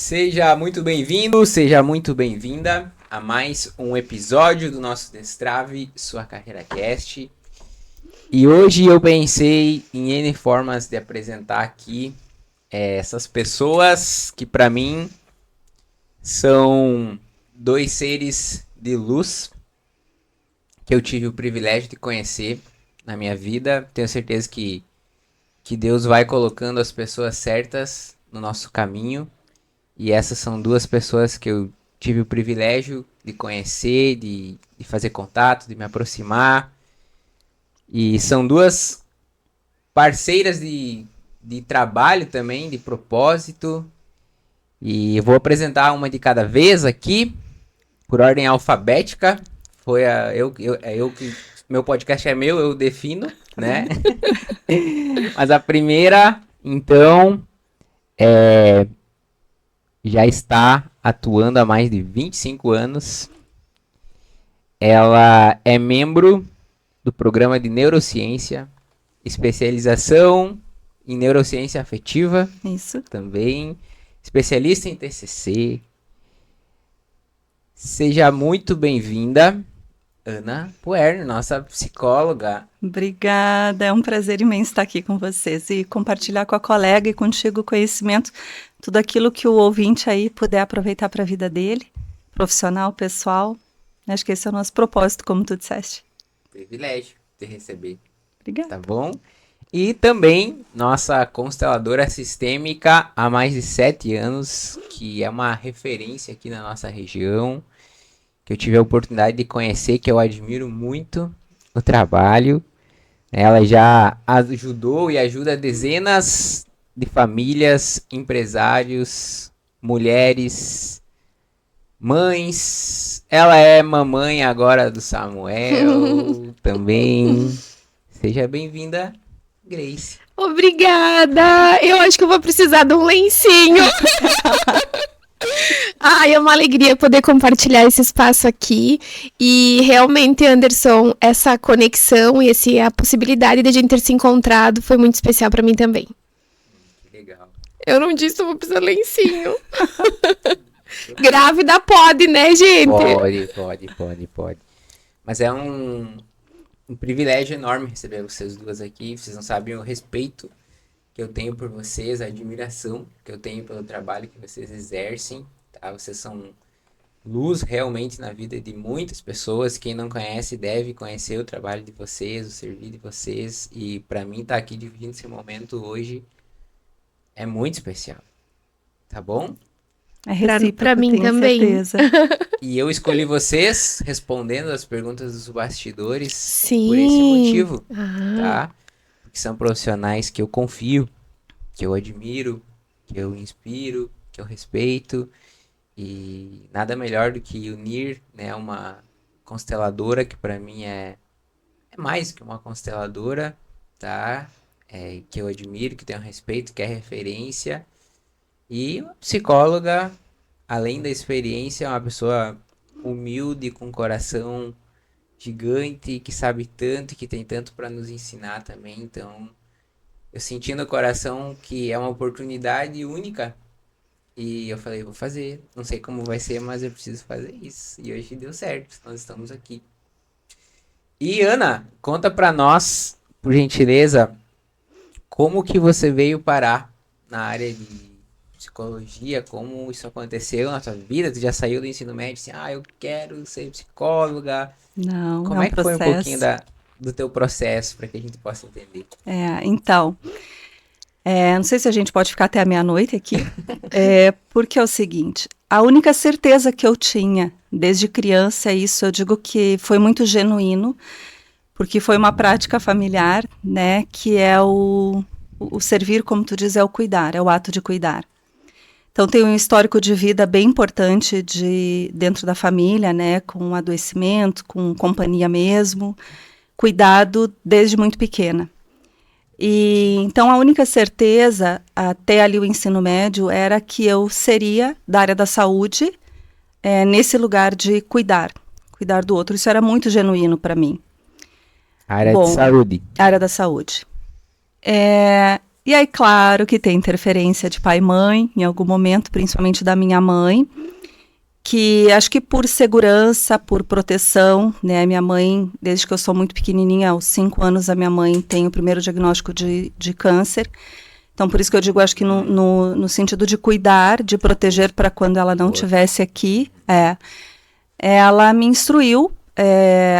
Seja muito bem-vindo, seja muito bem-vinda a mais um episódio do nosso Destrave Sua Carreira Cast. E hoje eu pensei em N formas de apresentar aqui essas pessoas que para mim são dois seres de luz que eu tive o privilégio de conhecer na minha vida. Tenho certeza que Deus vai colocando as pessoas certas no nosso caminho. E essas são duas pessoas que eu tive o privilégio de conhecer, de fazer contato, de me aproximar. E são duas parceiras de trabalho também, de propósito. E eu vou apresentar uma de cada vez aqui, por ordem alfabética. Meu podcast é meu, eu defino, né? Mas a primeira, então, já está atuando há mais de 25 anos. Ela é membro do programa de neurociência, especialização em neurociência afetiva. Isso. Também, especialista em TCC. Seja muito bem-vinda, Ana Puerno, nossa psicóloga. Obrigada, é um prazer imenso estar aqui com vocês e compartilhar com a colega e contigo o conhecimento, tudo aquilo que o ouvinte aí puder aproveitar para a vida dele, profissional, pessoal. Acho que esse é o nosso propósito, como tu disseste. Privilégio de receber. Obrigada. Tá bom? E também nossa consteladora sistêmica há mais de 7 anos, que é uma referência aqui na nossa região, que eu tive a oportunidade de conhecer, que eu admiro muito o trabalho. Ela já ajudou e ajuda dezenas de famílias, empresários, mulheres, mães. Ela é mamãe agora do Samuel também. Seja bem-vinda, Grace. Obrigada! Eu acho que eu vou precisar de um lencinho. Ai, é uma alegria poder compartilhar esse espaço aqui. E realmente, Anderson, essa conexão e a possibilidade de a gente ter se encontrado foi muito especial para mim também. Que legal. Eu não disse que eu vou precisar de lencinho. Grávida pode, né, gente? Pode. Mas é um privilégio enorme receber vocês duas aqui. Vocês não sabem o respeito que eu tenho por vocês, a admiração que eu tenho pelo trabalho que vocês exercem. Tá? Vocês são luz realmente na vida de muitas pessoas. Quem não conhece deve conhecer o trabalho de vocês, o serviço de vocês. E para mim estar aqui dividindo esse momento hoje é muito especial. Tá bom? É recíproco, pra mim tenho também. certeza. E eu escolhi vocês respondendo as perguntas dos bastidores. Sim. Por esse motivo, Ah. tá? Porque são profissionais que eu confio, que eu admiro, que eu inspiro, que eu respeito. E nada melhor do que unir, né, uma consteladora que para mim é mais que uma consteladora, tá? Que eu admiro, que tenho respeito, que é referência. E uma psicóloga, além da experiência, é uma pessoa humilde, com um coração gigante, que sabe tanto, que tem tanto para nos ensinar também. Então, eu senti no coração que é uma oportunidade única. E eu falei, vou fazer. Não sei como vai ser, mas eu preciso fazer isso. E hoje deu certo, nós estamos aqui. E Ana, conta para nós, por gentileza, como que você veio parar na área de psicologia, como isso aconteceu na sua vida? Tu já saiu do ensino médio assim, eu quero ser psicóloga. Não, Como é é que foi um pouquinho do teu processo, para que a gente possa entender? Então, não sei se a gente pode ficar até a meia-noite aqui, porque é o seguinte, a única certeza que eu tinha desde criança, isso eu digo que foi muito genuíno, porque foi uma prática familiar, né, que é o servir, como tu diz, é o cuidar, é o ato de cuidar. Então, tem um histórico de vida bem importante dentro da família, né, com adoecimento, com companhia mesmo, cuidado desde muito pequena. E então, a única certeza, até ali o ensino médio, era que eu seria da área da saúde, nesse lugar de cuidar do outro. Isso era muito genuíno para mim. Área de saúde. Área da saúde. E aí, claro que tem interferência de pai e mãe, em algum momento, principalmente da minha mãe, que acho que por segurança, por proteção, né? Minha mãe, desde que eu sou muito pequenininha, aos 5 anos, a minha mãe tem o primeiro diagnóstico de câncer. Então, por isso que eu digo, acho que no sentido de cuidar, de proteger para quando ela não estivesse aqui, ela me instruiu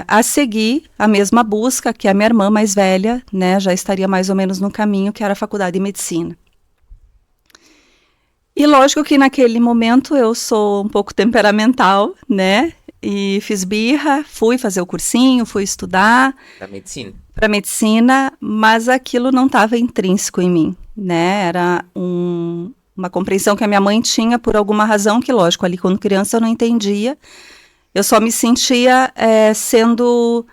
a seguir a mesma busca que a minha irmã mais velha, né, já estaria mais ou menos no caminho, que era a faculdade de medicina. E lógico que naquele momento eu sou um pouco temperamental, né, e fiz birra, fui fazer o cursinho, fui estudar. Da medicina? Para medicina, mas aquilo não estava intrínseco em mim, né, era uma compreensão que a minha mãe tinha por alguma razão que, lógico, ali quando criança eu não entendia. Eu só me sentia sendo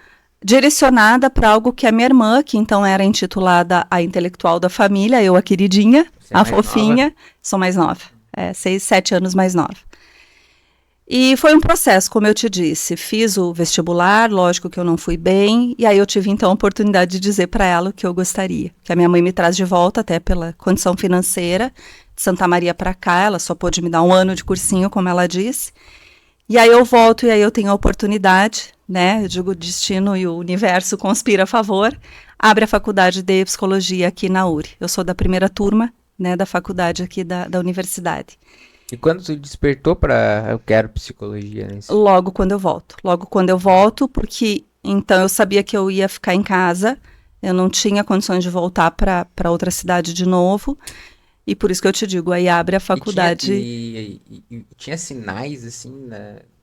direcionada para algo que a minha irmã, que então era intitulada a intelectual da família, eu a queridinha, a fofinha, sou mais nova, 6, 7 anos mais nova. E foi um processo, como eu te disse, fiz o vestibular, lógico que eu não fui bem, e aí eu tive então a oportunidade de dizer para ela o que eu gostaria, que a minha mãe me traz de volta, até pela condição financeira, de Santa Maria para cá, ela só pôde me dar 1 ano de cursinho, como ela disse. E aí eu volto e aí eu tenho a oportunidade, né, eu digo o destino e o universo conspira a favor, abre a faculdade de psicologia aqui na URI. Eu sou da primeira turma, né, da faculdade aqui da universidade. E quando tu despertou para eu quero psicologia, né? Logo quando eu volto, porque então eu sabia que eu ia ficar em casa, eu não tinha condições de voltar para outra cidade de novo. E por isso que eu te digo, aí abre a faculdade. E tinha sinais, assim,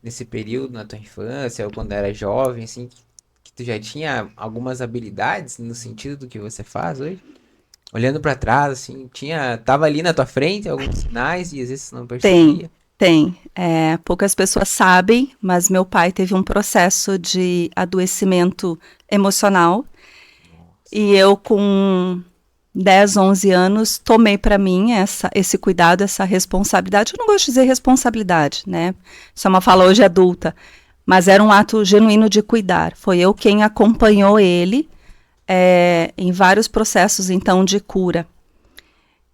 nesse período, na tua infância, ou quando era jovem, assim, que tu já tinha algumas habilidades no sentido do que você faz hoje? Olhando pra trás, assim, tava ali na tua frente alguns sinais e às vezes não percebia? Tem. Poucas pessoas sabem, mas meu pai teve um processo de adoecimento emocional. E eu com 10, 11 anos, tomei para mim esse cuidado, essa responsabilidade. Eu não gosto de dizer responsabilidade, né? Isso é uma fala hoje adulta. Mas era um ato genuíno de cuidar. Foi eu quem acompanhou ele em vários processos, então, de cura.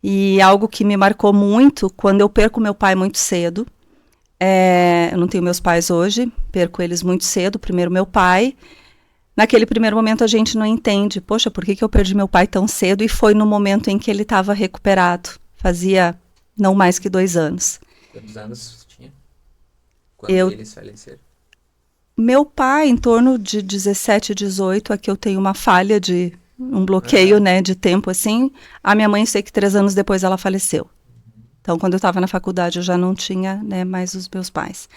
E algo que me marcou muito, quando eu perco meu pai muito cedo. Eu não tenho meus pais hoje, perco eles muito cedo. Primeiro meu pai. Naquele primeiro momento a gente não entende, poxa, por que eu perdi meu pai tão cedo? E foi no momento em que ele estava recuperado, fazia não mais que 2 anos. Quantos anos tinha? Quando eles faleceram? Meu pai, em torno de 17, 18, aqui eu tenho uma falha um bloqueio, né, de tempo assim. A minha mãe, sei que 3 anos depois ela faleceu. Então, quando eu estava na faculdade, eu já não tinha, né, mais os meus pais.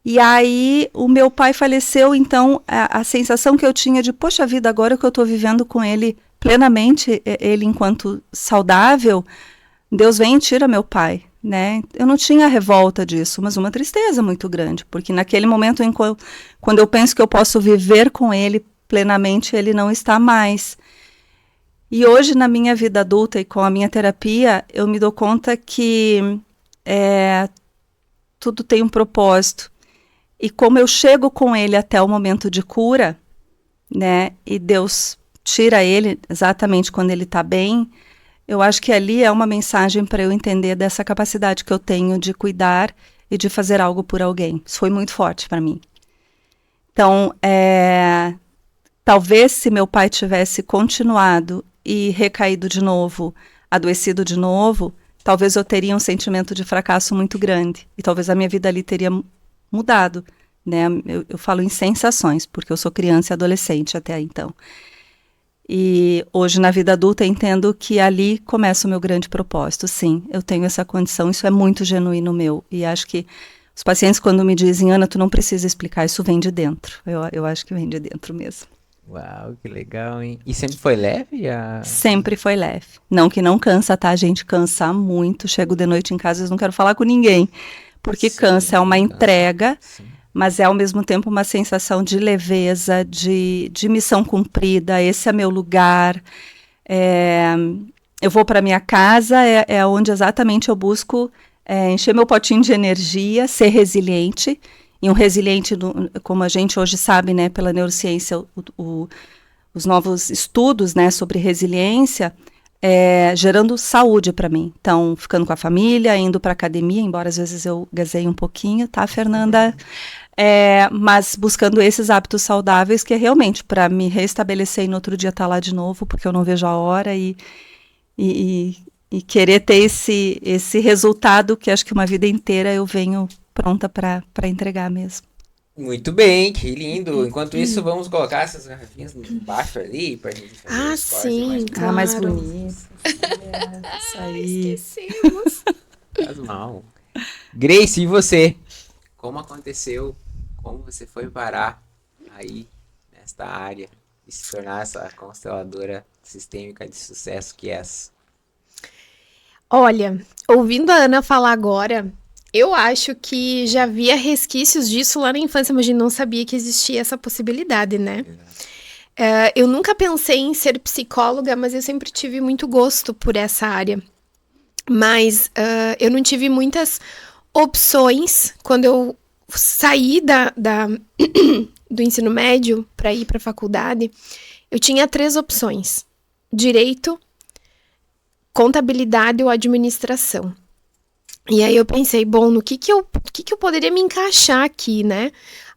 E aí, o meu pai faleceu, então, a sensação que eu tinha de, poxa vida, agora que eu estou vivendo com ele plenamente, ele enquanto saudável, Deus vem e tira meu pai, né? Eu não tinha revolta disso, mas uma tristeza muito grande, porque naquele momento, quando eu penso que eu posso viver com ele plenamente, ele não está mais. E hoje, na minha vida adulta e com a minha terapia, eu me dou conta que tudo tem um propósito. E como eu chego com ele até o momento de cura, né, e Deus tira ele exatamente quando ele está bem, eu acho que ali é uma mensagem para eu entender dessa capacidade que eu tenho de cuidar e de fazer algo por alguém. Isso foi muito forte para mim. Então, talvez se meu pai tivesse continuado e recaído de novo, adoecido de novo, talvez eu teria um sentimento de fracasso muito grande. E talvez a minha vida ali teria mudado, né? Eu falo em sensações, porque eu sou criança e adolescente até então. E hoje, na vida adulta, eu entendo que ali começa o meu grande propósito. Sim, eu tenho essa condição, isso é muito genuíno meu. E acho que os pacientes, quando me dizem, Ana, tu não precisa explicar, isso vem de dentro. Eu acho que vem de dentro mesmo. Uau, que legal, hein? E sempre foi leve? Sempre foi leve. Não que não cansa, tá? A gente cansa muito. Chego de noite em casa e não quero falar com ninguém. Porque cansa, é uma entrega, mas é ao mesmo tempo uma sensação de leveza, de missão cumprida. Esse é meu lugar. Eu vou para minha casa, é onde exatamente eu busco encher meu potinho de energia, ser resiliente. E um resiliente, como a gente hoje sabe, né, pela neurociência, os novos estudos, né, sobre resiliência, gerando saúde para mim. Então, ficando com a família, indo para academia, embora às vezes eu gazeie um pouquinho, tá, Fernanda? Mas buscando esses hábitos saudáveis, que é realmente para me restabelecer e no outro dia estar lá de novo, porque eu não vejo a hora e querer ter esse resultado que acho que uma vida inteira eu venho pronta para entregar mesmo. Muito bem, que lindo. Enquanto isso, vamos colocar essas garrafinhas embaixo ali pra gente fazer os cortes sim, mais claro. Mais bonito. Isso aí. Esquecemos. faz mal. Grace, e você? Como aconteceu? Como você foi parar aí nesta área e se tornar essa consteladora sistêmica de sucesso que és? Olha, ouvindo a Ana falar agora, eu acho que já havia resquícios disso lá na infância, mas a gente não sabia que existia essa possibilidade, né? Eu nunca pensei em ser psicóloga, mas eu sempre tive muito gosto por essa área. Mas eu não tive muitas opções quando eu saí do ensino médio para ir para a faculdade. Eu tinha 3 opções: direito, contabilidade ou administração. E aí eu pensei, bom, no que eu poderia me encaixar aqui, né?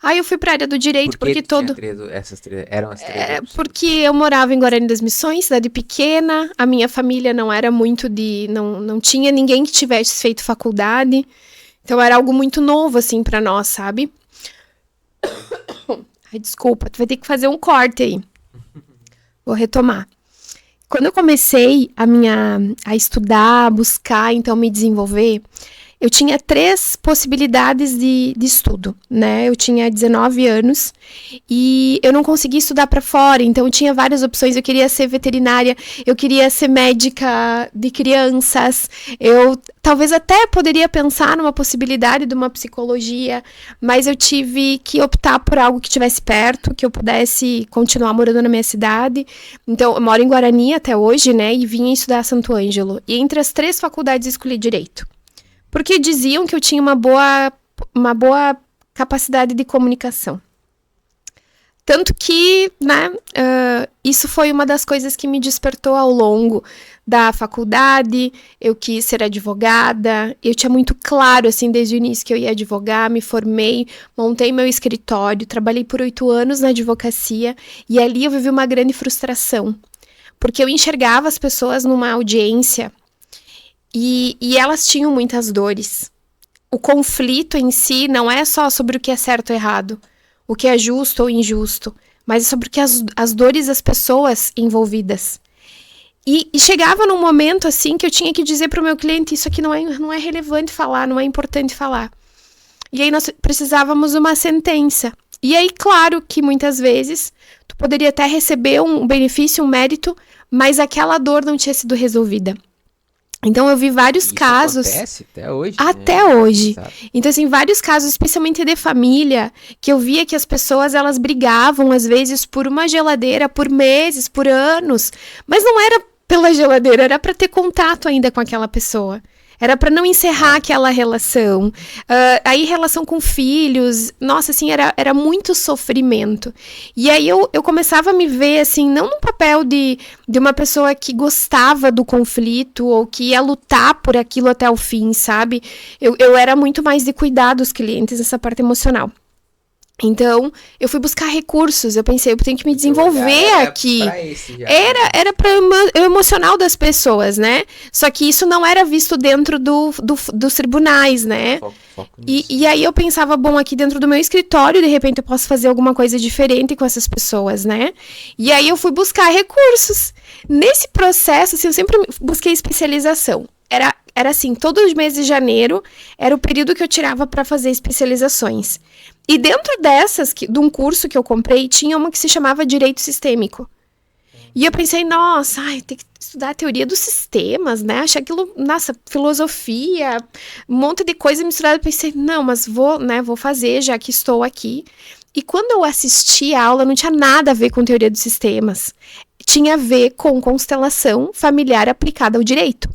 Aí eu fui para a área do direito, porque todo... Essas três, eram as três opções? Porque eu morava em Guarani das Missões, cidade pequena, a minha família não era muito não tinha ninguém que tivesse feito faculdade, então era algo muito novo, assim, para nós, sabe? Ai, desculpa, tu vai ter que fazer um corte aí. Vou retomar. Quando eu comecei a estudar, a buscar, então me desenvolver, eu tinha 3 possibilidades de estudo, né? Eu tinha 19 anos e eu não conseguia estudar para fora, então eu tinha várias opções. Eu queria ser veterinária, eu queria ser médica de crianças, eu talvez até poderia pensar numa possibilidade de uma psicologia, mas eu tive que optar por algo que estivesse perto, que eu pudesse continuar morando na minha cidade. Então, eu moro em Guarani até hoje, né? E vim estudar Santo Ângelo. E entre as 3 faculdades, escolhi direito. Porque diziam que eu tinha uma boa capacidade de comunicação. Tanto que, né, isso foi uma das coisas que me despertou ao longo da faculdade. Eu quis ser advogada, eu tinha muito claro, assim, desde o início que eu ia advogar, me formei, montei meu escritório, trabalhei por 8 anos na advocacia, e ali eu vivi uma grande frustração, porque eu enxergava as pessoas numa audiência e elas tinham muitas dores. O conflito em si não é só sobre o que é certo ou errado, o que é justo ou injusto, mas é sobre as dores das pessoas envolvidas. E chegava num momento assim que eu tinha que dizer para o meu cliente: isso aqui não é relevante falar, não é importante falar. E aí nós precisávamos de uma sentença. E aí, claro que muitas vezes tu poderia até receber um benefício, um mérito, mas aquela dor não tinha sido resolvida. Então, eu vi vários casos... Acontece até hoje, até né? hoje. Sabe? Então, assim, vários casos, especialmente de família, que eu via que as pessoas, elas brigavam, às vezes, por uma geladeira, por meses, por anos. Mas não era pela geladeira, era para ter contato ainda com aquela pessoa. Era para não encerrar aquela relação. Aí, relação com filhos, nossa, assim, era muito sofrimento. E aí, eu começava a me ver, assim, não no papel de uma pessoa que gostava do conflito ou que ia lutar por aquilo até o fim, sabe? Eu era muito mais de cuidar dos clientes, essa parte emocional. Então, eu fui buscar recursos, eu pensei, eu tenho que me desenvolver aqui. Era para o emocional das pessoas, né? Só que isso não era visto dentro dos tribunais, né? E aí eu pensava, bom, aqui dentro do meu escritório, de repente eu posso fazer alguma coisa diferente com essas pessoas, né? E aí eu fui buscar recursos. Nesse processo, assim, eu sempre busquei especialização. Era assim, todos os meses de janeiro era o período que eu tirava para fazer especializações. E dentro dessas, de um curso que eu comprei, tinha uma que se chamava Direito Sistêmico. E eu pensei, nossa, tem que estudar a teoria dos sistemas, né? Achei aquilo, nossa, filosofia, um monte de coisa misturada. Eu pensei, não, mas vou fazer, já que estou aqui. E quando eu assisti a aula, não tinha nada a ver com teoria dos sistemas. Tinha a ver com constelação familiar aplicada ao direito.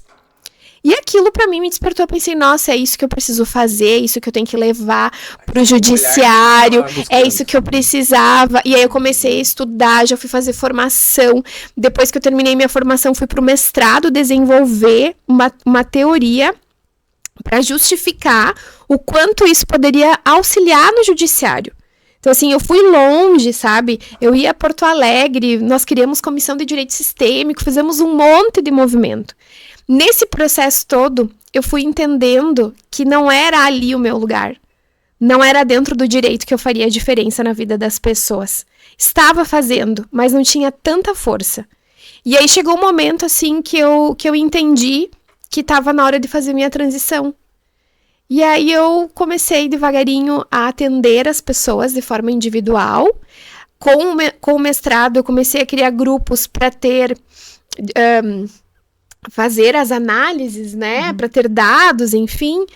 E aquilo pra mim me despertou, eu pensei, nossa, é isso que eu preciso fazer, é isso que eu tenho que levar pro judiciário, é isso que eu precisava. E aí eu comecei a estudar, já fui fazer formação. Depois que eu terminei minha formação, fui pro mestrado desenvolver uma teoria para justificar o quanto isso poderia auxiliar no judiciário. Então, assim, eu fui longe, sabe? Eu ia a Porto Alegre, nós criamos comissão de direito sistêmico, fizemos um monte de movimento. Nesse processo todo, eu fui entendendo que não era ali o meu lugar. Não era dentro do direito que eu faria a diferença na vida das pessoas. Estava fazendo, mas não tinha tanta força. E aí chegou um momento, assim, que eu entendi que estava na hora de fazer minha transição. E aí eu comecei devagarinho a atender as pessoas de forma individual. Com o mestrado, eu comecei a criar grupos para fazer as análises, né? Para ter dados, enfim.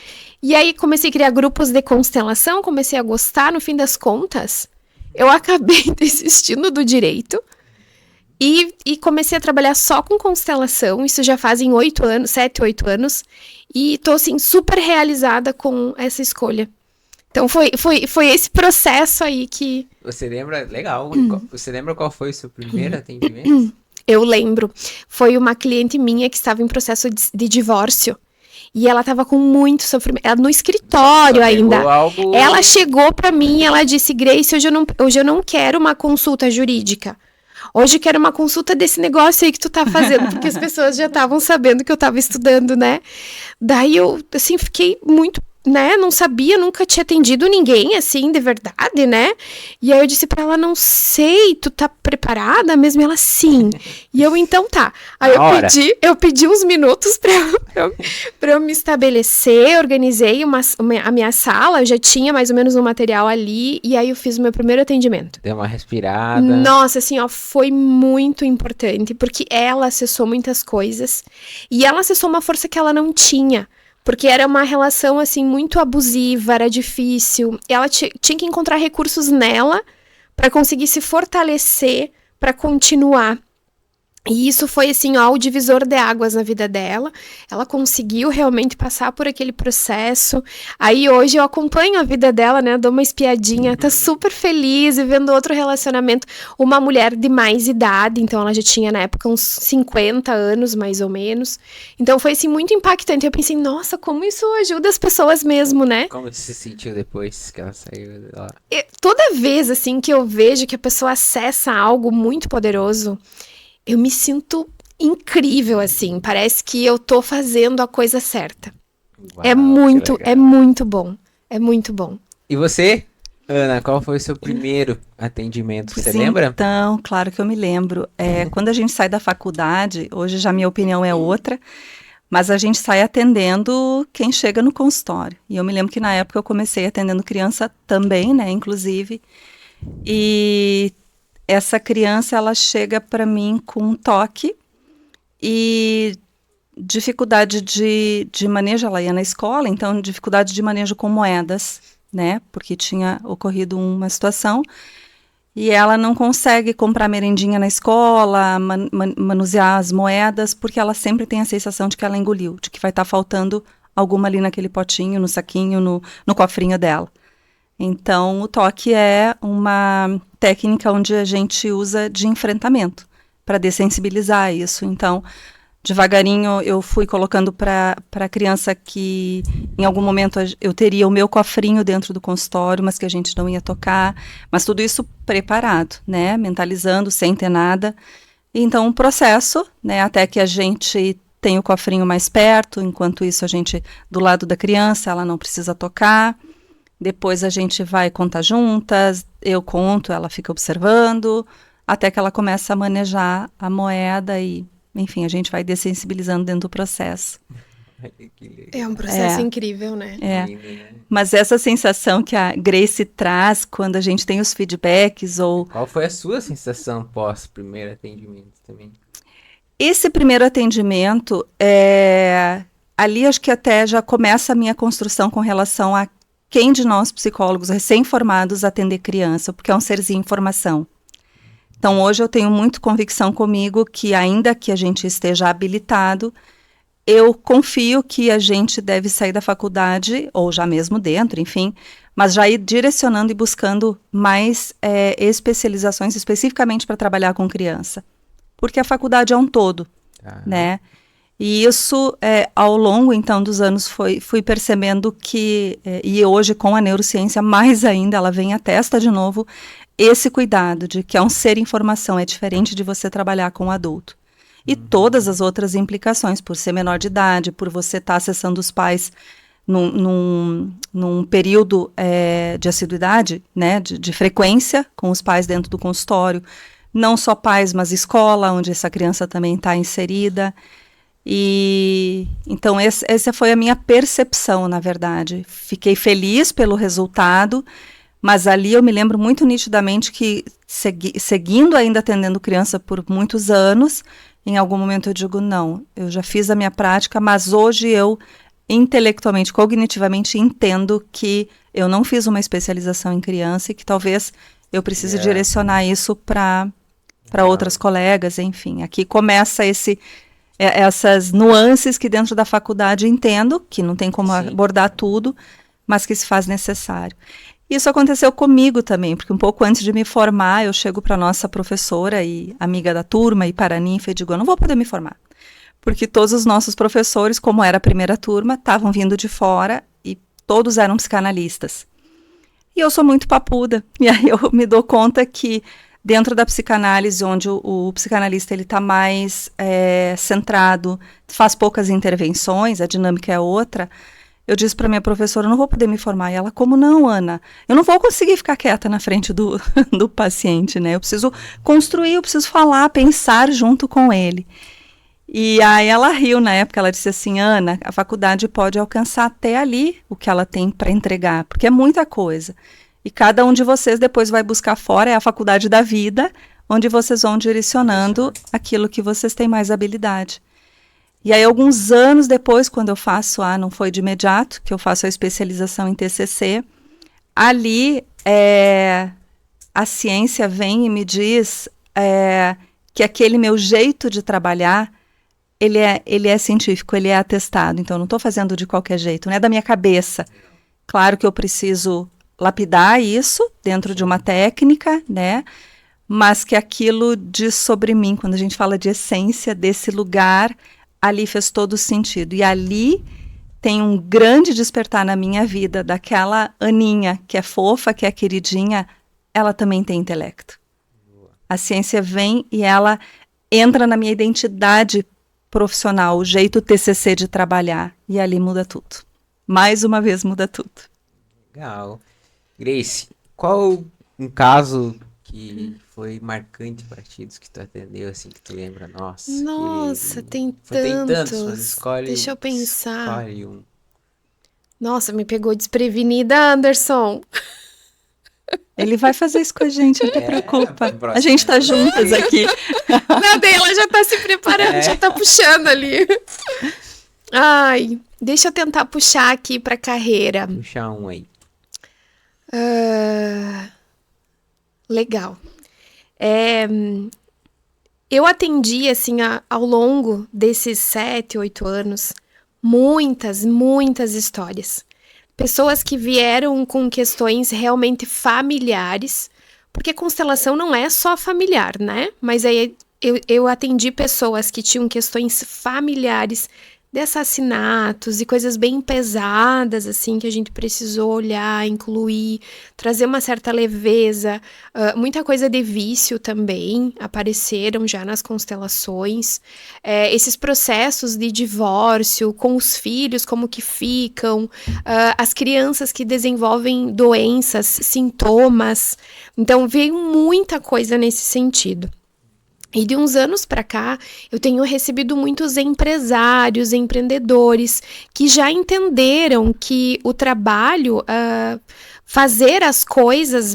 E aí comecei a criar grupos de constelação, comecei a gostar, no fim das contas. Eu acabei desistindo do direito. E comecei a trabalhar só com constelação, isso já fazem 7, 8 anos, e tô, assim, super realizada com essa escolha. Então, foi esse processo aí que... Você lembra, legal, você lembra qual foi o seu primeiro atendimento? Eu lembro, foi uma cliente minha que estava em processo de divórcio, e ela estava com muito sofrimento, ela no escritório ainda. Ela chegou para mim e ela disse, Grace, hoje eu não quero uma consulta jurídica. Hoje eu quero uma consulta desse negócio aí que tu tá fazendo, porque as pessoas já estavam sabendo que eu tava estudando, né? Daí eu, assim, fiquei muito, né? Não sabia, nunca tinha atendido ninguém, assim, de verdade, né? E aí eu disse pra ela, não sei, tu tá preparada mesmo? E ela, sim. E eu, então tá. Aí eu pedi uns minutos pra eu me estabelecer, organizei a minha sala, eu já tinha mais ou menos um material ali, e aí eu fiz o meu primeiro atendimento. Deu uma respirada. Nossa, assim, ó, foi muito importante, porque ela acessou muitas coisas, e ela acessou uma força que ela não tinha. Porque era uma relação, assim, muito abusiva, era difícil. Ela tinha que encontrar recursos nela para conseguir se fortalecer, para continuar. E isso foi, assim, ó, o divisor de águas na vida dela. Ela conseguiu realmente passar por aquele processo. Aí hoje eu acompanho a vida dela, né? Dou uma espiadinha, tá super feliz, vivendo outro relacionamento. Uma mulher de mais idade, então ela já tinha na época uns 50 anos, mais ou menos. Então foi, assim, muito impactante. Eu pensei, nossa, como isso ajuda as pessoas mesmo, né? Como você se sentiu depois que ela saiu de lá? Toda vez, assim, que eu vejo que a pessoa acessa algo muito poderoso, eu me sinto incrível, assim. Parece que eu tô fazendo a coisa certa. Uau, é muito bom. É muito bom. E você, Ana, qual foi o seu primeiro atendimento? Você lembra? Então, claro que eu me lembro. Quando a gente sai da faculdade, hoje já minha opinião é outra, mas a gente sai atendendo quem chega no consultório. E eu me lembro que na época eu comecei atendendo criança também, né, inclusive. E essa criança, ela chega para mim com um toque e dificuldade de manejo. Ela ia na escola, então dificuldade de manejo com moedas, né? Porque tinha ocorrido uma situação e ela não consegue comprar merendinha na escola, manusear as moedas, porque ela sempre tem a sensação de que ela engoliu, de que vai estar faltando alguma ali naquele potinho, no saquinho, no cofrinho dela. Então, o toque é uma técnica onde a gente usa de enfrentamento para dessensibilizar isso. Então, devagarinho eu fui colocando para a criança que em algum momento eu teria o meu cofrinho dentro do consultório, mas que a gente não ia tocar. Mas tudo isso preparado, né? Mentalizando, sem ter nada. Então, um processo, né? Até que a gente tem o cofrinho mais perto. Enquanto isso, a gente, do lado da criança, ela não precisa tocar. Depois a gente vai contar juntas, eu conto, ela fica observando, até que ela começa a manejar a moeda e, enfim, a gente vai dessensibilizando dentro do processo. É um processo incrível, né? Mas essa sensação que a Grace traz quando a gente tem os feedbacks ou... Qual foi a sua sensação pós primeiro atendimento também? Esse primeiro atendimento, ali acho que até já começa a minha construção com relação a quem de nós, psicólogos recém-formados, atender criança, porque é um serzinho em formação. Então, hoje eu tenho muito convicção comigo que, ainda que a gente esteja habilitado, eu confio que a gente deve sair da faculdade, ou já mesmo dentro, enfim, mas já ir direcionando e buscando mais especializações especificamente para trabalhar com criança. Porque a faculdade é um todo, né? E isso, ao longo, então, dos anos, fui percebendo que, e hoje com a neurociência, mais ainda, ela vem à testa de novo, esse cuidado de que é um ser em formação, é diferente de você trabalhar com o adulto. E todas as outras implicações, por ser menor de idade, por você estar acessando os pais num período de assiduidade, né, de frequência com os pais dentro do consultório, não só pais, mas escola, onde essa criança também está inserida. E então essa foi a minha percepção, na verdade. Fiquei feliz pelo resultado, mas ali eu me lembro muito nitidamente que seguindo ainda atendendo criança por muitos anos, em algum momento eu digo, não, eu já fiz a minha prática, mas hoje eu intelectualmente, cognitivamente entendo que eu não fiz uma especialização em criança e que talvez eu precise direcionar isso para outras colegas, enfim. Aqui começa essas nuances que dentro da faculdade entendo, que não tem como abordar tudo, mas que se faz necessário. Isso aconteceu comigo também, porque um pouco antes de me formar, eu chego para nossa professora e amiga da turma e paraninfa e digo, eu não vou poder me formar. Porque todos os nossos professores, como era a primeira turma, estavam vindo de fora e todos eram psicanalistas. E eu sou muito papuda, e aí eu me dou conta que dentro da psicanálise, onde o psicanalista ele está mais centrado, faz poucas intervenções, a dinâmica é outra. Eu disse para minha professora, eu não vou poder me formar. E ela, como não, Ana? Eu não vou conseguir ficar quieta na frente do paciente, né? Eu preciso construir, eu preciso falar, pensar junto com ele. E aí ela riu na época, ela disse assim, Ana, a faculdade pode alcançar até ali o que ela tem para entregar, porque é muita coisa. E cada um de vocês depois vai buscar fora, é a faculdade da vida, onde vocês vão direcionando aquilo que vocês têm mais habilidade. E aí, alguns anos depois, quando eu faço, não foi de imediato, que eu faço a especialização em TCC, ali a ciência vem e me diz que aquele meu jeito de trabalhar, ele é científico, ele é atestado. Então, eu não estou fazendo de qualquer jeito, não é da minha cabeça. Claro que eu preciso lapidar isso dentro de uma técnica, né? Mas que aquilo diz sobre mim, quando a gente fala de essência desse lugar, ali fez todo sentido. E ali tem um grande despertar na minha vida daquela Aninha, que é fofa, que é queridinha, ela também tem intelecto. A ciência vem e ela entra na minha identidade profissional, o jeito TCC de trabalhar, e ali muda tudo. Mais uma vez muda tudo. Legal. Grace, qual um caso que foi marcante para ti, dos que tu atendeu, assim, que tu lembra? Nossa, tem tem tantos. tantos, mas escolhe, Deixa eu pensar. Escolhe um. Nossa, me pegou desprevenida, Anderson. Ele vai fazer isso com a gente, não te preocupa. A gente tá juntas aqui. Não, daí ela já tá se preparando, já tá puxando ali. Ai, deixa eu tentar puxar aqui pra carreira. Puxa um aí. Legal. Eu atendi, assim, ao longo desses 7, 8 anos, muitas histórias. Pessoas que vieram com questões realmente familiares, porque constelação não é só familiar, né? Mas aí eu atendi pessoas que tinham questões familiares de assassinatos e coisas bem pesadas, assim, que a gente precisou olhar, incluir, trazer uma certa leveza. Muita coisa de vício também apareceram já nas constelações. Esses processos de divórcio com os filhos, como que ficam, as crianças que desenvolvem doenças, sintomas. Então, veio muita coisa nesse sentido. E de uns anos para cá, eu tenho recebido muitos empresários, empreendedores, que já entenderam que o trabalho, fazer as coisas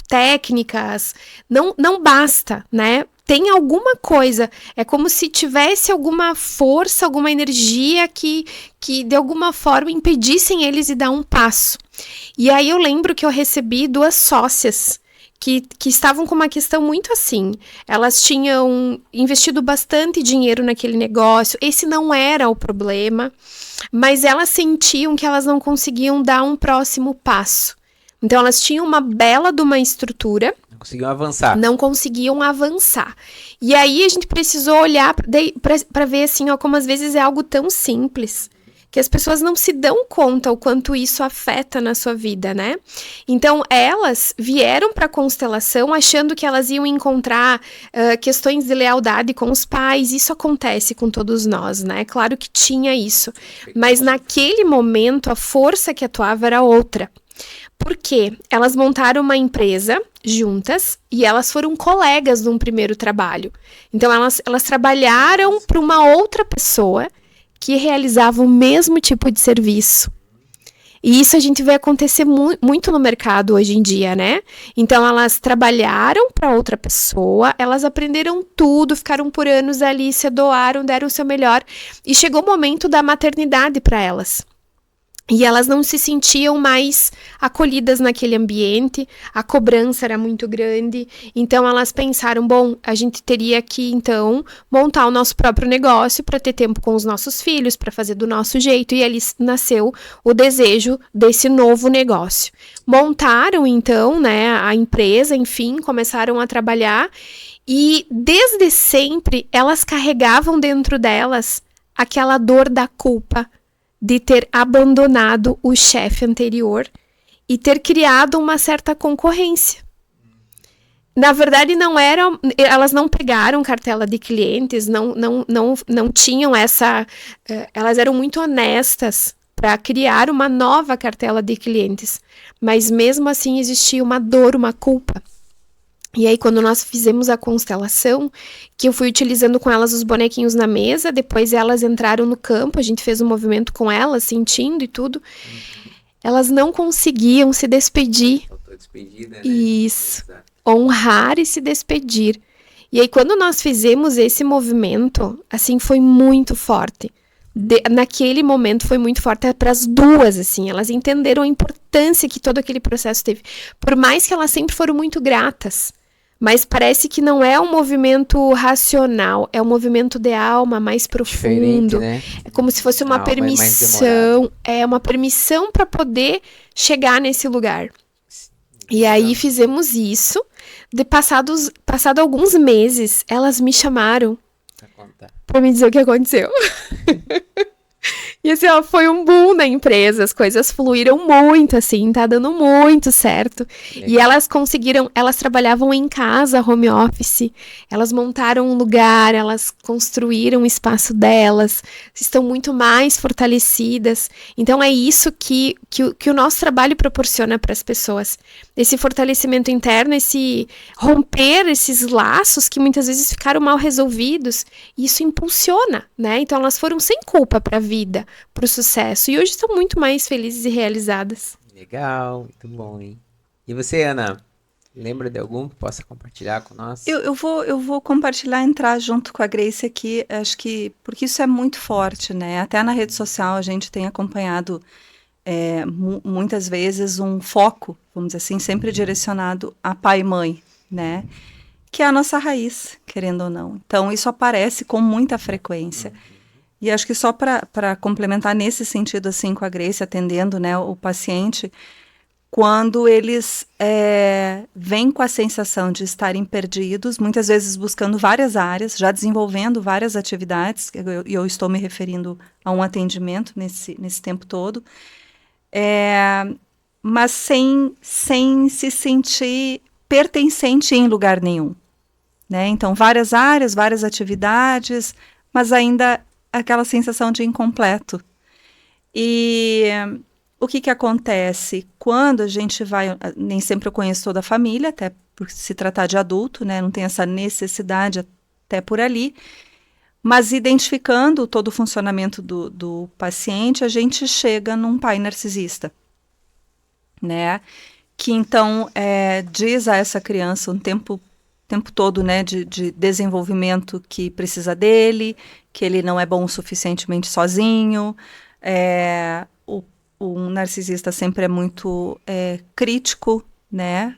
técnicas, não basta, né? Tem alguma coisa, é como se tivesse alguma força, alguma energia que de alguma forma impedissem eles de dar um passo. E aí eu lembro que eu recebi 2 sócias, que estavam com uma questão muito assim. Elas tinham investido bastante dinheiro naquele negócio, esse não era o problema, mas elas sentiam que elas não conseguiam dar um próximo passo. Então, elas tinham uma bela de uma estrutura, Não conseguiu avançar. não conseguiam avançar. E aí, a gente precisou olhar para ver, assim, ó, como às vezes é algo tão simples, que as pessoas não se dão conta o quanto isso afeta na sua vida, né? Então, elas vieram para a constelação achando que elas iam encontrar questões de lealdade com os pais. Isso acontece com todos nós, né? Claro que tinha isso. Mas naquele momento, a força que atuava era outra. Por quê? Elas montaram uma empresa juntas e elas foram colegas num primeiro trabalho. Então, elas trabalharam para uma outra pessoa que realizava o mesmo tipo de serviço. E isso a gente vê acontecer muito no mercado hoje em dia, né? Então, elas trabalharam para outra pessoa, elas aprenderam tudo, ficaram por anos ali, se doaram, deram o seu melhor. E chegou o momento da maternidade para elas. E elas não se sentiam mais acolhidas naquele ambiente, a cobrança era muito grande, então elas pensaram, bom, a gente teria que, então, montar o nosso próprio negócio para ter tempo com os nossos filhos, para fazer do nosso jeito, e ali nasceu o desejo desse novo negócio. Montaram, então, né, a empresa, enfim, começaram a trabalhar, e desde sempre elas carregavam dentro delas aquela dor da culpa, de ter abandonado o chefe anterior e ter criado uma certa concorrência. Na verdade, elas não pegaram cartela de clientes, não tinham essa... Elas eram muito honestas para criar uma nova cartela de clientes, mas mesmo assim existia uma dor, uma culpa. E aí, quando nós fizemos a constelação, que eu fui utilizando com elas os bonequinhos na mesa, depois elas entraram no campo, a gente fez um movimento com elas, sentindo e tudo, elas não conseguiam se despedir. Despedida, né? Isso. Honrar e se despedir. E aí, quando nós fizemos esse movimento, assim, foi muito forte. Naquele momento foi muito forte para as duas, assim, elas entenderam a importância que todo aquele processo teve. Por mais que elas sempre foram muito gratas, mas parece que não é um movimento racional, é um movimento de alma mais profundo. Diferente, né? É como se fosse uma permissão, uma permissão para poder chegar nesse lugar. E aí fizemos isso. Passado alguns meses, elas me chamaram para me dizer o que aconteceu. E assim, ó, foi um boom na empresa, as coisas fluíram muito, assim, tá dando muito certo. E elas trabalhavam em casa, home office, elas montaram um lugar, elas construíram o espaço delas, estão muito mais fortalecidas. Então é isso que o nosso trabalho proporciona para as pessoas. Esse fortalecimento interno, esse romper esses laços que muitas vezes ficaram mal resolvidos, isso impulsiona, né? Então elas foram sem culpa para a vida, para o sucesso, e hoje estão muito mais felizes e realizadas. Legal, muito bom, hein? E você, Ana, lembra de algum que possa compartilhar com nós? Eu vou compartilhar, entrar junto com a Grace aqui, acho que, porque isso é muito forte, né? Até na rede social a gente tem acompanhado muitas vezes um foco, vamos dizer assim, sempre direcionado a pai e mãe, né? Que é a nossa raiz, querendo ou não. Então, isso aparece com muita frequência. E acho que só para complementar nesse sentido, assim, com a Grace, atendendo, né, o paciente, quando eles vêm com a sensação de estarem perdidos, muitas vezes buscando várias áreas, já desenvolvendo várias atividades, e eu estou me referindo a um atendimento nesse tempo todo, mas sem se sentir pertencente em lugar nenhum, né? Então, várias áreas, várias atividades, mas ainda aquela sensação de incompleto. E o que acontece? Quando a gente vai, nem sempre eu conheço toda a família, até por se tratar de adulto, né? Não tem essa necessidade até por ali, mas identificando todo o funcionamento do paciente, a gente chega num pai narcisista, né? Que então diz a essa criança um tempo todo, né, de desenvolvimento que precisa dele, que ele não é bom o suficientemente sozinho. O narcisista sempre é muito crítico, né?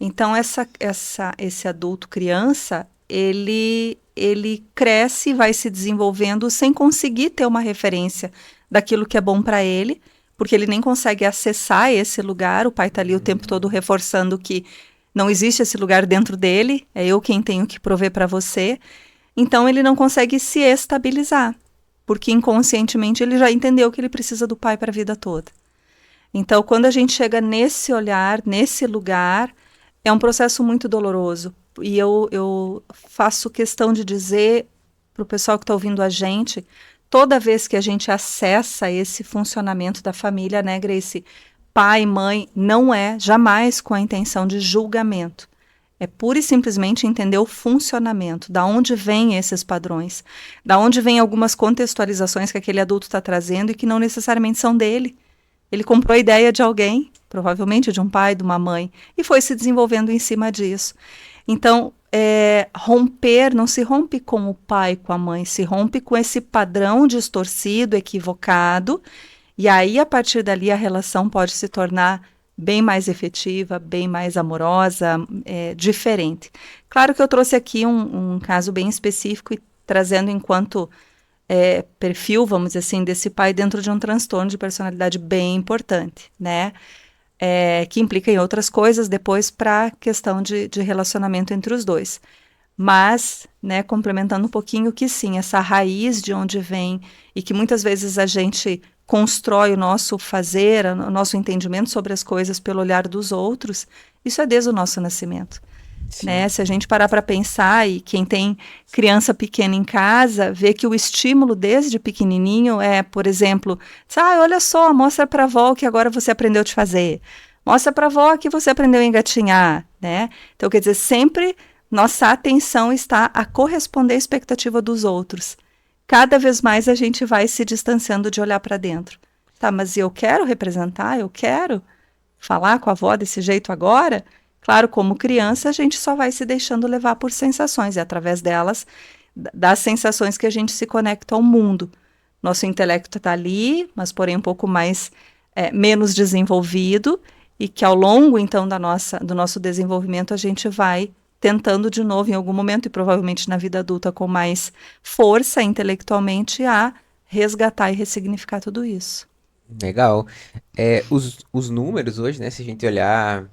Então, esse adulto criança, ele cresce e vai se desenvolvendo sem conseguir ter uma referência daquilo que é bom para ele, porque ele nem consegue acessar esse lugar. O pai está ali o tempo todo reforçando que não existe esse lugar dentro dele, é eu quem tenho que prover para você. Então, ele não consegue se estabilizar, porque inconscientemente ele já entendeu que ele precisa do pai para a vida toda. Então, quando a gente chega nesse olhar, nesse lugar, é um processo muito doloroso. E eu faço questão de dizer para o pessoal que está ouvindo a gente, toda vez que a gente acessa esse funcionamento da família, né, Grace? Pai, mãe, não é jamais com a intenção de julgamento. É pura e simplesmente entender o funcionamento, da onde vêm esses padrões, da onde vêm algumas contextualizações que aquele adulto está trazendo e que não necessariamente são dele. Ele comprou a ideia de alguém, provavelmente de um pai, de uma mãe, e foi se desenvolvendo em cima disso. Então, romper, não se rompe com o pai, com a mãe, se rompe com esse padrão distorcido, equivocado, e aí, a partir dali, a relação pode se tornar bem mais efetiva, bem mais amorosa, diferente. Claro que eu trouxe aqui um caso bem específico e trazendo enquanto perfil, vamos dizer assim, desse pai dentro de um transtorno de personalidade bem importante, né? Que implica em outras coisas depois para a questão de relacionamento entre os dois. Mas, né, complementando um pouquinho que sim, essa raiz de onde vem e que muitas vezes a gente constrói o nosso fazer, o nosso entendimento sobre as coisas pelo olhar dos outros, isso é desde o nosso nascimento. Né? Se a gente parar para pensar, e quem tem criança pequena em casa, vê que o estímulo desde pequenininho é, por exemplo, olha só, mostra para a avó o que agora você aprendeu a fazer, mostra para a avó que você aprendeu a engatinhar, né? Então, quer dizer, sempre nossa atenção está a corresponder à expectativa dos outros. Cada vez mais a gente vai se distanciando de olhar para dentro. Tá, mas eu quero representar, eu quero falar com a avó desse jeito agora? Claro, como criança, a gente só vai se deixando levar por sensações, e através delas, das sensações que a gente se conecta ao mundo. Nosso intelecto está ali, mas porém um pouco mais, menos desenvolvido, e que ao longo, então, do nosso desenvolvimento, a gente vai tentando de novo, em algum momento, e provavelmente na vida adulta com mais força intelectualmente, a resgatar e ressignificar tudo isso. Legal. Os números hoje, né? Se a gente olhar,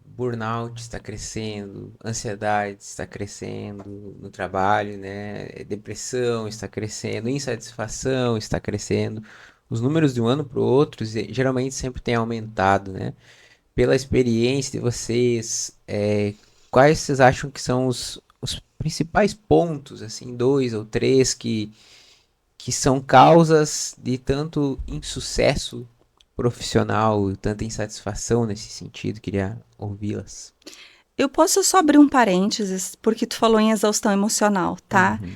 burnout está crescendo, ansiedade está crescendo no trabalho, né? Depressão está crescendo, insatisfação está crescendo. Os números de um ano para o outro geralmente sempre têm aumentado, né? Pela experiência de vocês, quais vocês acham que são os principais pontos, assim, 2 ou 3 que são causas de tanto insucesso profissional, tanta insatisfação nesse sentido? Queria ouvi-las. Eu posso só abrir um parênteses, porque tu falou em exaustão emocional, tá? Uhum.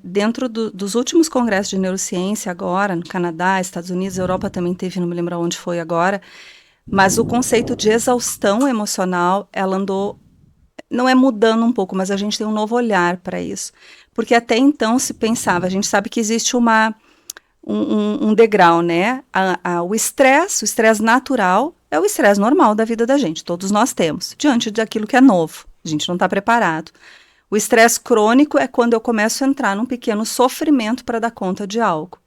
Dentro dos últimos congressos de neurociência agora, no Canadá, Estados Unidos, Europa também teve, não me lembro onde foi agora, mas o conceito de exaustão emocional, ela andou, não é mudando um pouco, mas a gente tem um novo olhar para isso. Porque até então se pensava, a gente sabe que existe um degrau, né? O estresse natural é o estresse normal da vida da gente, todos nós temos, diante daquilo que é novo, a gente não está preparado. O estresse crônico é quando eu começo a entrar num pequeno sofrimento para dar conta de algo.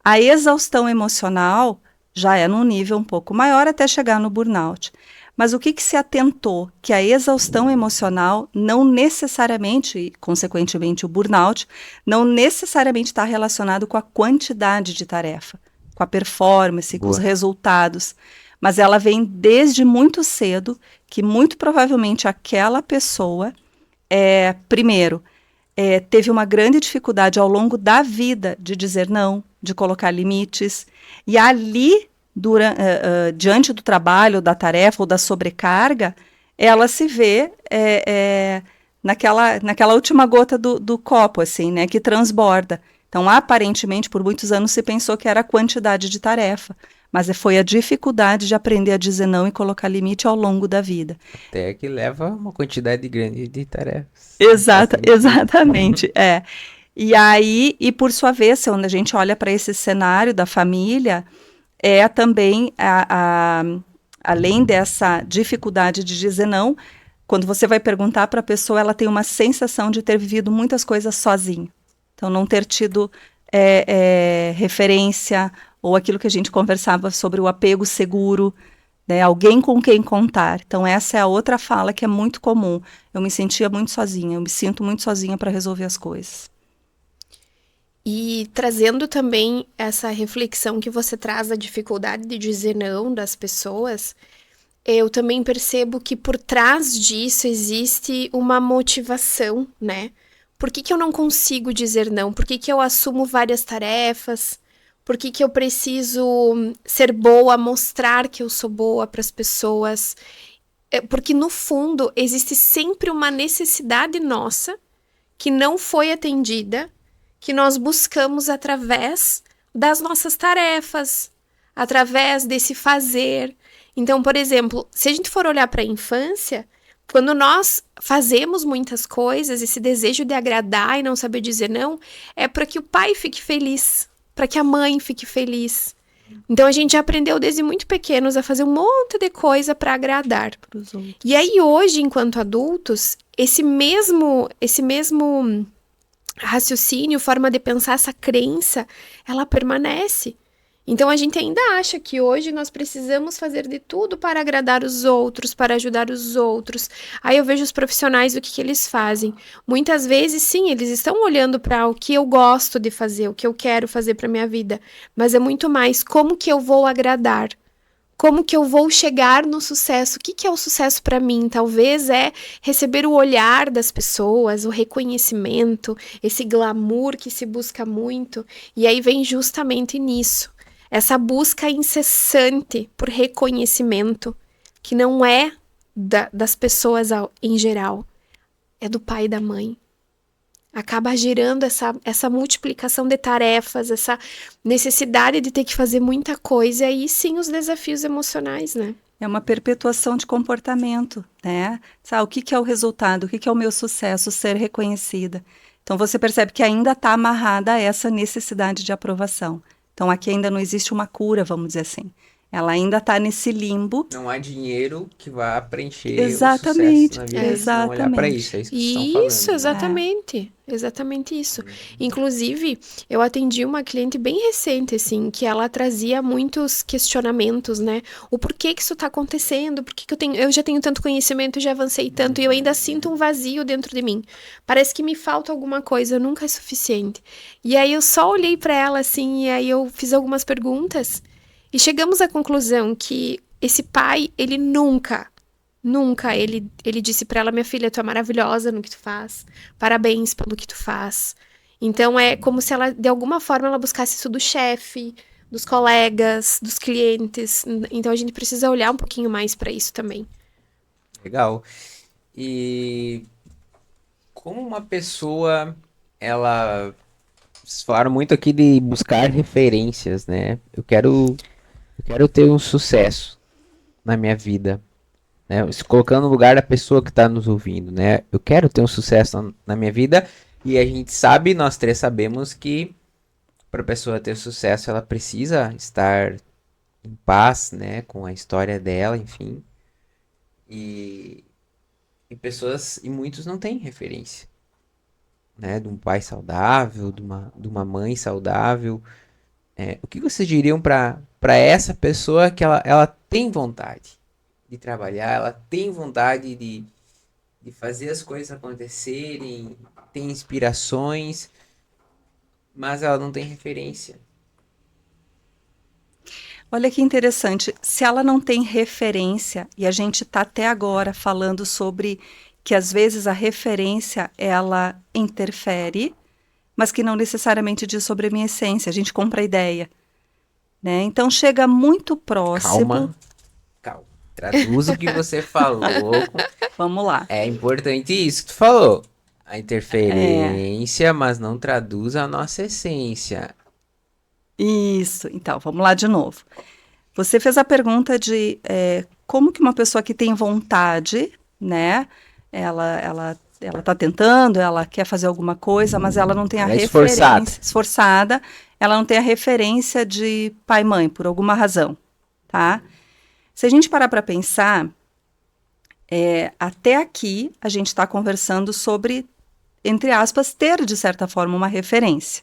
A exaustão emocional já é num nível um pouco maior até chegar no burnout. Mas o que se atentou? Que a exaustão emocional não necessariamente, e consequentemente o burnout, não necessariamente está relacionado com a quantidade de tarefa, com a performance, com os resultados. Mas ela vem desde muito cedo, que muito provavelmente aquela pessoa, primeiro, teve uma grande dificuldade ao longo da vida de dizer não, de colocar limites, e ali, diante do trabalho, da tarefa ou da sobrecarga, ela se vê naquela última gota do copo, assim, né, que transborda. Então, aparentemente, por muitos anos se pensou que era a quantidade de tarefa, mas foi a dificuldade de aprender a dizer não e colocar limite ao longo da vida. Até que leva uma quantidade grande de tarefas. Exatamente, E aí, e por sua vez, quando a gente olha para esse cenário da família, também além dessa dificuldade de dizer não, quando você vai perguntar para a pessoa, ela tem uma sensação de ter vivido muitas coisas sozinha. Então, não ter tido referência, ou aquilo que a gente conversava sobre o apego seguro, né? Alguém com quem contar. Então, essa é a outra fala que é muito comum. Eu me sentia muito sozinha, eu me sinto muito sozinha para resolver as coisas. E trazendo também essa reflexão que você traz da dificuldade de dizer não das pessoas, eu também percebo que por trás disso existe uma motivação, né? Por que eu não consigo dizer não? Por que eu assumo várias tarefas? Por que eu preciso ser boa, mostrar que eu sou boa para as pessoas? Porque no fundo existe sempre uma necessidade nossa que não foi atendida, que nós buscamos através das nossas tarefas, através desse fazer. Então, por exemplo, se a gente for olhar para a infância, quando nós fazemos muitas coisas, esse desejo de agradar e não saber dizer não, é para que o pai fique feliz, para que a mãe fique feliz. Então, a gente já aprendeu desde muito pequenos a fazer um monte de coisa para agradar. E aí, hoje, enquanto adultos, esse mesmo raciocínio, forma de pensar, essa crença, ela permanece. Então, a gente ainda acha que hoje nós precisamos fazer de tudo para agradar os outros, para ajudar os outros. Aí eu vejo os profissionais, o que eles fazem. Muitas vezes, sim, eles estão olhando para o que eu gosto de fazer, o que eu quero fazer para minha vida. Mas é muito mais como que eu vou agradar. Como que eu vou chegar no sucesso? O que é o sucesso para mim? Talvez é receber o olhar das pessoas, o reconhecimento, esse glamour que se busca muito. E aí vem justamente nisso. Essa busca incessante por reconhecimento, que não é das pessoas em geral, é do pai e da mãe. Acaba gerando essa multiplicação de tarefas, essa necessidade de ter que fazer muita coisa, e aí sim os desafios emocionais, né? É uma perpetuação de comportamento, né? Sabe, o que é o resultado? O que é o meu sucesso? Ser reconhecida. Então, você percebe que ainda está amarrada a essa necessidade de aprovação. Então, aqui ainda não existe uma cura, vamos dizer assim. Ela ainda está nesse limbo. Não há dinheiro que vá preencher Exatamente, o sucesso na vida se não olhar para isso. É isso que vocês estão falando. Isso, exatamente. Exatamente isso. Inclusive, eu atendi uma cliente bem recente, assim, que ela trazia muitos questionamentos, né? O porquê que isso tá acontecendo? Por que eu já tenho tanto conhecimento, já avancei tanto e eu ainda sinto um vazio dentro de mim. Parece que me falta alguma coisa, nunca é suficiente. E aí eu só olhei para ela, assim, e aí eu fiz algumas perguntas e chegamos à conclusão que esse pai, ele nunca, ele disse pra ela: minha filha, tu é maravilhosa no que tu faz, parabéns pelo que tu faz. Então é como se ela, de alguma forma, ela buscasse isso do chefe, dos colegas, dos clientes. Então a gente precisa olhar um pouquinho mais pra isso também. Legal. E como uma pessoa, ela... Vocês falaram muito aqui de buscar referências, né? Eu quero ter um sucesso na minha vida. Né? Se colocando no lugar da pessoa que está nos ouvindo, né? Eu quero ter um sucesso na minha vida, e a gente sabe, nós três sabemos que para a pessoa ter sucesso ela precisa estar em paz, né, com a história dela, enfim. E muitos não têm referência, né, de um pai saudável, de uma mãe saudável. O que vocês diriam para essa pessoa que ela tem vontade de trabalhar, ela tem vontade de fazer as coisas acontecerem, tem inspirações, mas ela não tem referência? Olha que interessante, se ela não tem referência, e a gente está até agora falando sobre que às vezes a referência ela interfere, mas que não necessariamente diz sobre a minha essência, a gente compra a ideia, né? Então chega muito próximo. Calma. Traduz o que você falou. Vamos lá. É importante isso que tu falou. A interferência, mas não traduz a nossa essência. Isso. Então, vamos lá de novo. Você fez a pergunta de como que uma pessoa que tem vontade, né? Ela está tentando, ela quer fazer alguma coisa, mas ela não tem a referência. Esforçada. Ela não tem a referência de pai e mãe, por alguma razão, tá? Se a gente parar para pensar, até aqui a gente está conversando sobre, entre aspas, ter, de certa forma, uma referência.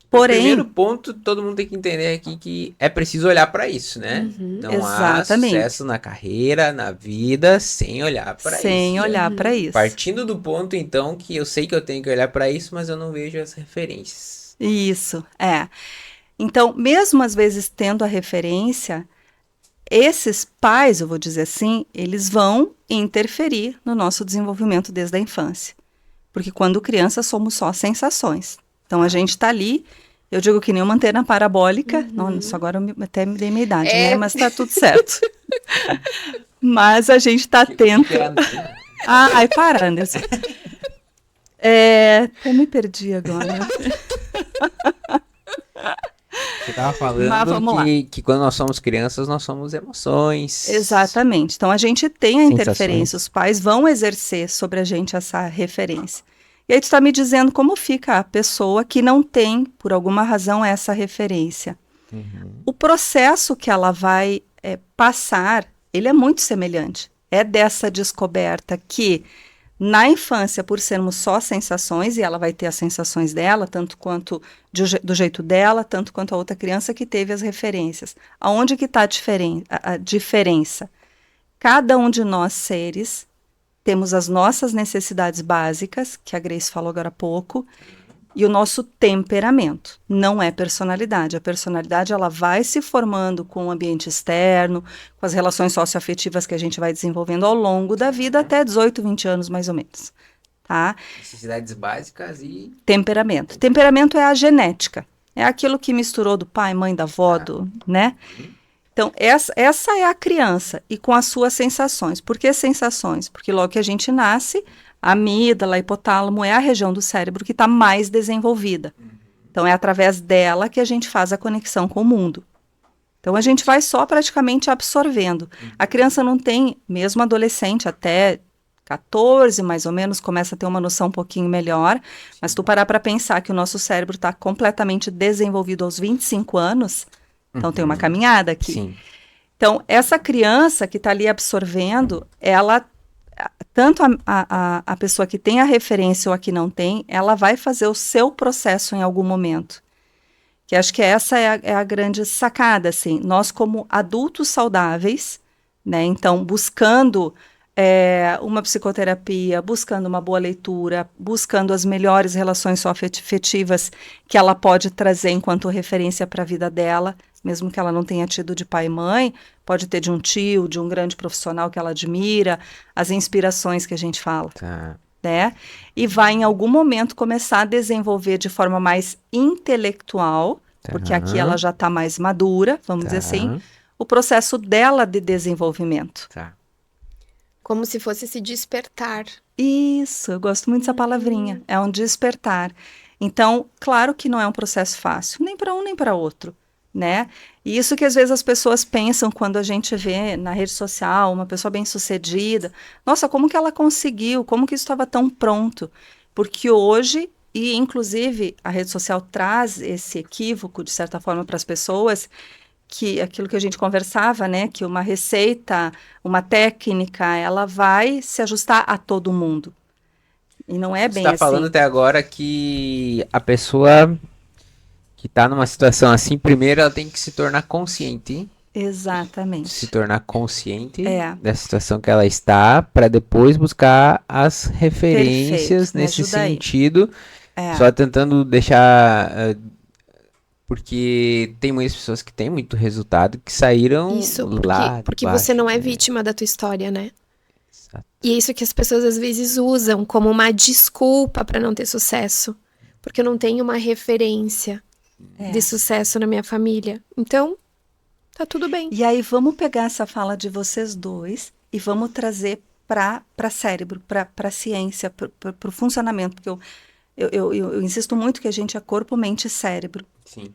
O Porém, primeiro ponto, todo mundo tem que entender aqui que é preciso olhar para isso, né? Não há Exatamente. sucesso na carreira, na vida, sem olhar para isso. sem né? olhar para isso. Partindo do ponto, então, que eu sei que eu tenho que olhar para isso, mas eu não vejo as referências. Isso, é. Então, mesmo às vezes tendo a referência, esses pais, eu vou dizer assim, eles vão interferir no nosso desenvolvimento desde a infância. Porque quando criança somos só sensações. Então a gente está ali, eu digo que nem uma antena parabólica, nossa, agora eu até me dei minha idade, né? Mas tá tudo certo. Mas a gente está atento. Ai, para, Anderson. Até me perdi agora. Você estava Mas falando vamos lá. que quando nós somos crianças, nós somos emoções. Exatamente. Então a gente tem a Sensações. interferência, os pais vão exercer sobre a gente essa referência. E aí tu está me dizendo como fica a pessoa que não tem, por alguma razão, essa referência. O processo que ela vai passar, ele é muito semelhante. É dessa descoberta que, na infância, por sermos só sensações, e ela vai ter as sensações dela, tanto quanto do jeito dela, tanto quanto a outra criança que teve as referências. Aonde que está a diferença? Cada um de nós, seres, temos as nossas necessidades básicas, que a Grace falou agora há pouco, e o nosso temperamento. Não é personalidade. A personalidade ela vai se formando com o ambiente externo, com as relações socioafetivas que a gente vai desenvolvendo ao longo da vida, até 18, 20 anos mais ou menos. Tá? Necessidades básicas e... Temperamento. Temperamento é a genética. É aquilo que misturou do pai, mãe, da avó, né? Então, essa é a criança e com as suas sensações. Por que sensações? Porque logo que a gente nasce, a amígdala, hipotálamo é a região do cérebro que está mais desenvolvida. Então, é através dela que a gente faz a conexão com o mundo. Então, a gente vai só praticamente absorvendo. A criança não tem, mesmo adolescente, até 14, mais ou menos, começa a ter uma noção um pouquinho melhor. Mas tu parar para pensar que o nosso cérebro está completamente desenvolvido aos 25 anos... Então, tem uma caminhada aqui. Sim. Então, essa criança que está ali absorvendo, ela, tanto a pessoa que tem a referência ou a que não tem, ela vai fazer o seu processo em algum momento. Que acho que essa é a grande sacada, assim. Nós, como adultos saudáveis, né, então, buscando uma psicoterapia, buscando uma boa leitura, buscando as melhores relações socioafetivas que ela pode trazer enquanto referência para a vida dela, mesmo que ela não tenha tido de pai e mãe, pode ter de um tio, de um grande profissional que ela admira, as inspirações que a gente fala, né? E vai em algum momento começar a desenvolver de forma mais intelectual, porque aqui ela já está mais madura, vamos dizer assim, o processo dela de desenvolvimento. Como se fosse se despertar. Isso, eu gosto muito dessa palavrinha, é um despertar. Então, claro que não é um processo fácil, nem para um nem para outro. Né? E isso que às vezes as pessoas pensam quando a gente vê na rede social uma pessoa bem-sucedida, nossa, como que ela conseguiu, como que isso estava tão pronto? Porque hoje, e inclusive a rede social traz esse equívoco de certa forma para as pessoas, que aquilo que a gente conversava, né, que uma receita, uma técnica, ela vai se ajustar a todo mundo. E não é bem Você tá assim. falando até agora que a pessoa que tá numa situação assim, primeiro ela tem que se tornar consciente. Exatamente. Se tornar consciente da situação que ela está, para depois buscar as referências nesse sentido. Só tentando deixar... porque tem muitas pessoas que têm muito resultado, que saíram lá porque você não é vítima da tua história, né? Exato. E é isso que as pessoas às vezes usam como uma desculpa para não ter sucesso. Porque eu não tenho uma referência de sucesso na minha família. Então, tá tudo bem. E aí, vamos pegar essa fala de vocês dois e vamos trazer para cérebro, para ciência, para o funcionamento. Porque eu insisto muito que a gente é corpo, mente e cérebro. Sim.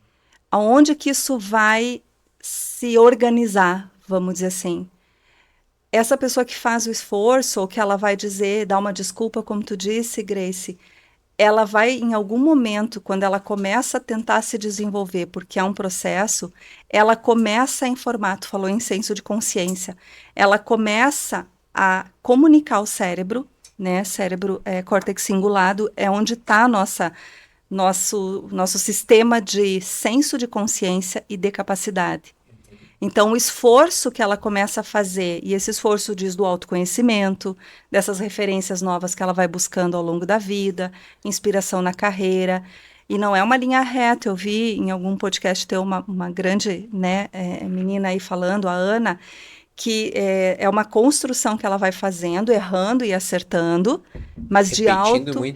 Aonde que isso vai se organizar, vamos dizer assim? Essa pessoa que faz o esforço, ou que ela vai dizer, dar uma desculpa, como tu disse, Grace, ela vai, em algum momento, quando ela começa a tentar se desenvolver, porque é um processo, ela começa a informar, tu falou em senso de consciência, ela começa a comunicar ao cérebro, né? Cérebro, córtex cingulado, é onde está nosso sistema de senso de consciência e de capacidade. Então, o esforço que ela começa a fazer, e esse esforço diz do autoconhecimento, dessas referências novas que ela vai buscando ao longo da vida, inspiração na carreira, e não é uma linha reta. Eu vi em algum podcast ter uma grande, né, menina aí falando, a Ana, que é uma construção que ela vai fazendo, errando e acertando, mas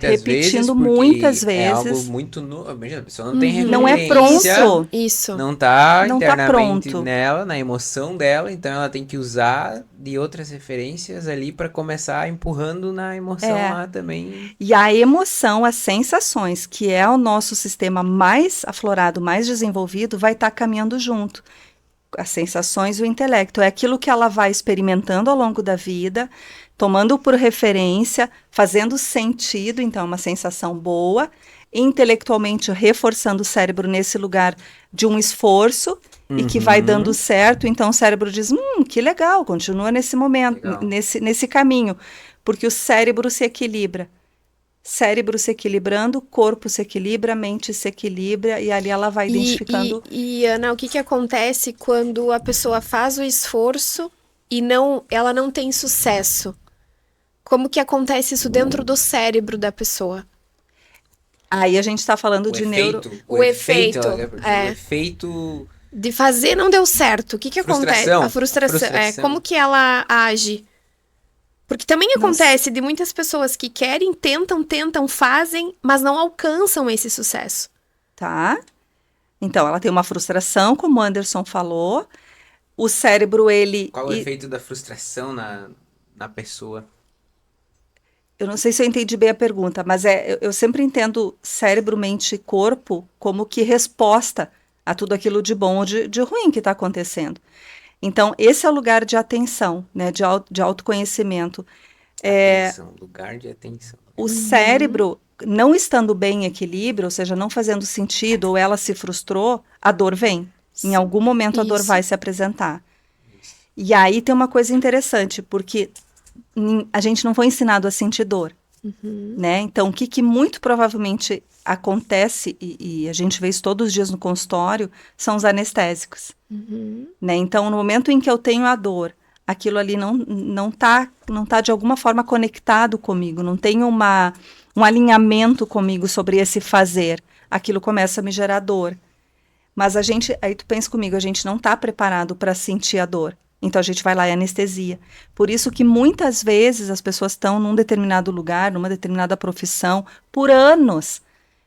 repetindo muitas vezes. É algo muito novo. A pessoa não tem referência. Não é pronto. Isso. Não está Não tá internamente pronto. nela, na emoção dela, então ela tem que usar de outras referências ali para começar empurrando na emoção lá também. E a emoção, as sensações, que é o nosso sistema mais aflorado, mais desenvolvido, vai estar caminhando junto. As sensações e o intelecto. É aquilo que ela vai experimentando ao longo da vida, tomando por referência, fazendo sentido, então, uma sensação boa, intelectualmente reforçando o cérebro nesse lugar de um esforço e que vai dando certo. Então, o cérebro diz, que legal, continua nesse momento, nesse caminho, porque o cérebro se equilibra. Cérebro se equilibrando, corpo se equilibra, mente se equilibra, e ali ela vai identificando. E Ana, o que acontece quando a pessoa faz o esforço e ela não tem sucesso? Como que acontece isso dentro do cérebro da pessoa? Aí a gente está falando de O efeito. O efeito de fazer não deu certo. O que acontece? A frustração. Como que ela age? Porque também acontece de muitas pessoas que querem, tentam, fazem, mas não alcançam esse sucesso. Tá. Então, ela tem uma frustração, como o Anderson falou. O cérebro, ele... Qual o efeito da frustração na pessoa? Eu não sei se eu entendi bem a pergunta, mas eu sempre entendo cérebro, mente e corpo como que resposta a tudo aquilo de bom ou de ruim que está acontecendo. Então, esse é o lugar de atenção, né, de autoconhecimento. Lugar de atenção. O cérebro, não estando bem em equilíbrio, ou seja, não fazendo sentido, ou ela se frustrou, a dor vem. Em algum momento a dor vai se apresentar. E aí tem uma coisa interessante, porque a gente não foi ensinado a sentir dor. Né? Então, o que muito provavelmente acontece, e a gente vê isso todos os dias no consultório, são os anestésicos. Né? Então, no momento em que eu tenho a dor, aquilo ali não tá de alguma forma conectado comigo, não tem um alinhamento comigo sobre esse fazer, aquilo começa a me gerar dor. Mas aí tu pensa comigo, a gente não está preparado para sentir a dor. Então, a gente vai lá e anestesia. Por isso que muitas vezes as pessoas estão num determinado lugar, numa determinada profissão, por anos.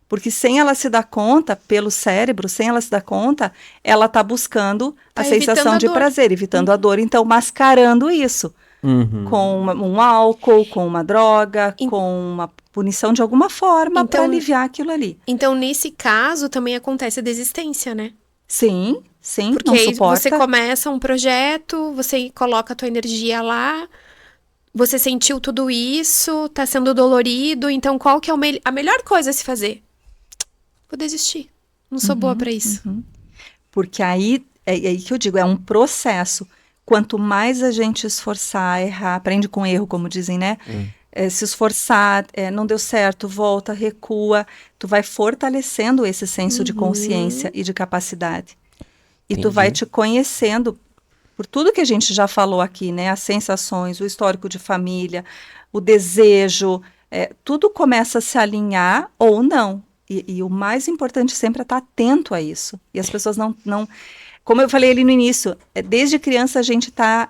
Porque sem ela se dar conta, pelo cérebro, sem ela se dar conta, ela está buscando a sensação de prazer, evitando a dor. Então, mascarando isso. Com um álcool, com uma droga, com uma punição de alguma forma para aliviar aquilo ali. Então, nesse caso, também acontece a desistência, né? Sim, porque não suporta. Você começa um projeto, você coloca a tua energia lá, você sentiu tudo isso, tá sendo dolorido, então qual que é a melhor coisa a se fazer? Vou desistir, não sou boa para isso. Porque aí, é aí que eu digo, é um processo. Quanto mais a gente esforçar, errar, aprende com erro, como dizem, né? Se esforçar, não deu certo, volta, recua, tu vai fortalecendo esse senso de consciência e de capacidade. E tu vai te conhecendo por tudo que a gente já falou aqui, né? As sensações, o histórico de família, o desejo, tudo começa a se alinhar ou não. E o mais importante sempre é estar atento a isso. E as pessoas não como eu falei ali no início, desde criança a gente está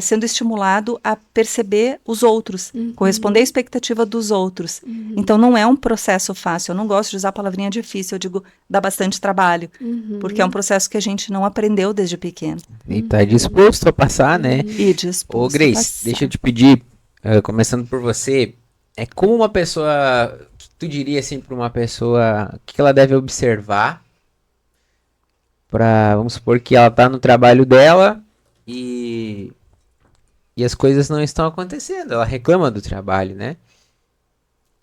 sendo estimulado a perceber os outros, corresponder à expectativa dos outros. Então não é um processo fácil. Eu não gosto de usar a palavrinha difícil, eu digo dá bastante trabalho, porque é um processo que a gente não aprendeu desde pequeno. E está disposto a passar, né? E disposto. Ô, Grace, deixa eu te pedir, começando por você, como uma pessoa, o que tu diria assim para uma pessoa, o que ela deve observar? Vamos supor que ela tá no trabalho dela e as coisas não estão acontecendo. Ela reclama do trabalho, né?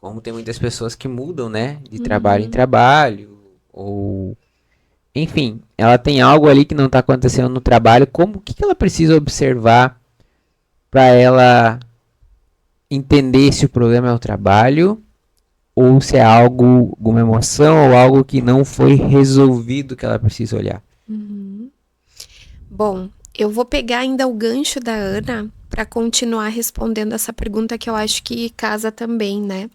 como tem muitas pessoas que mudam, né, de trabalho em trabalho, ou enfim, ela tem algo ali que não está acontecendo no trabalho, o que que ela precisa observar para ela entender se o problema é o trabalho ou se é alguma emoção ou algo que não foi resolvido que ela precisa olhar. Bom, eu vou pegar ainda o gancho da Ana para continuar respondendo essa pergunta que eu acho que casa também, né?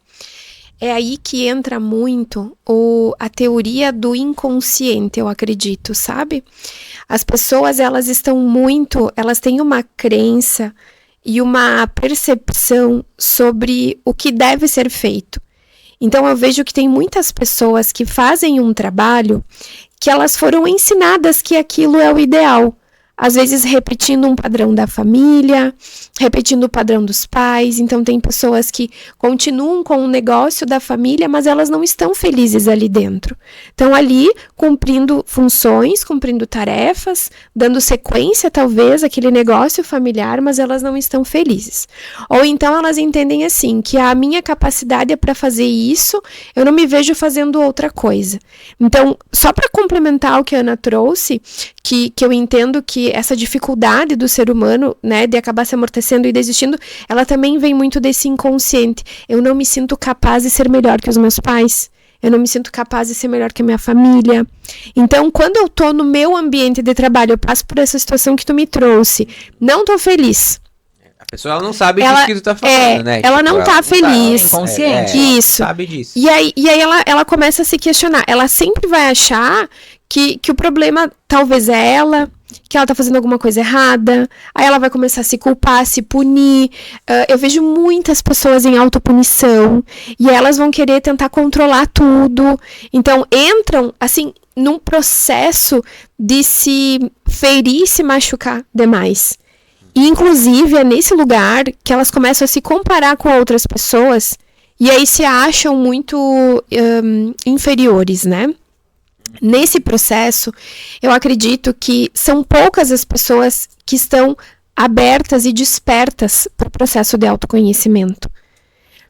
É aí que entra muito a teoria do inconsciente, eu acredito, sabe? As pessoas, elas têm uma crença e uma percepção sobre o que deve ser feito. Então, eu vejo que tem muitas pessoas que fazem um trabalho que elas foram ensinadas que aquilo é o ideal. Às vezes repetindo um padrão da família, repetindo o padrão dos pais. Então tem pessoas que continuam com o negócio da família, mas elas não estão felizes ali dentro. Estão ali cumprindo funções, cumprindo tarefas, dando sequência talvez àquele negócio familiar, mas elas não estão felizes. Ou então elas entendem assim, que a minha capacidade é para fazer isso, eu não me vejo fazendo outra coisa. Então, só para complementar o que a Ana trouxe, que eu entendo que essa dificuldade do ser humano, né, de acabar se amortecendo e desistindo, ela também vem muito desse inconsciente. Eu não me sinto capaz de ser melhor que os meus pais. Eu não me sinto capaz de ser melhor que a minha família. Então, quando eu tô no meu ambiente de trabalho, eu passo por essa situação que tu me trouxe, não tô feliz. A pessoa ela não sabe disso que tu tá falando, né? Ela não tá feliz. Inconsciente. Isso. Sabe disso. E aí ela começa a se questionar. Ela sempre vai achar que o problema talvez é ela, que ela tá fazendo alguma coisa errada. Aí ela vai começar a se culpar, a se punir. Eu vejo muitas pessoas em autopunição e elas vão querer tentar controlar tudo. Então entram, assim, num processo de se ferir e se machucar demais. E, inclusive, é nesse lugar que elas começam a se comparar com outras pessoas e aí se acham muito inferiores, né? Nesse processo, eu acredito que são poucas as pessoas que estão abertas e despertas para o processo de autoconhecimento.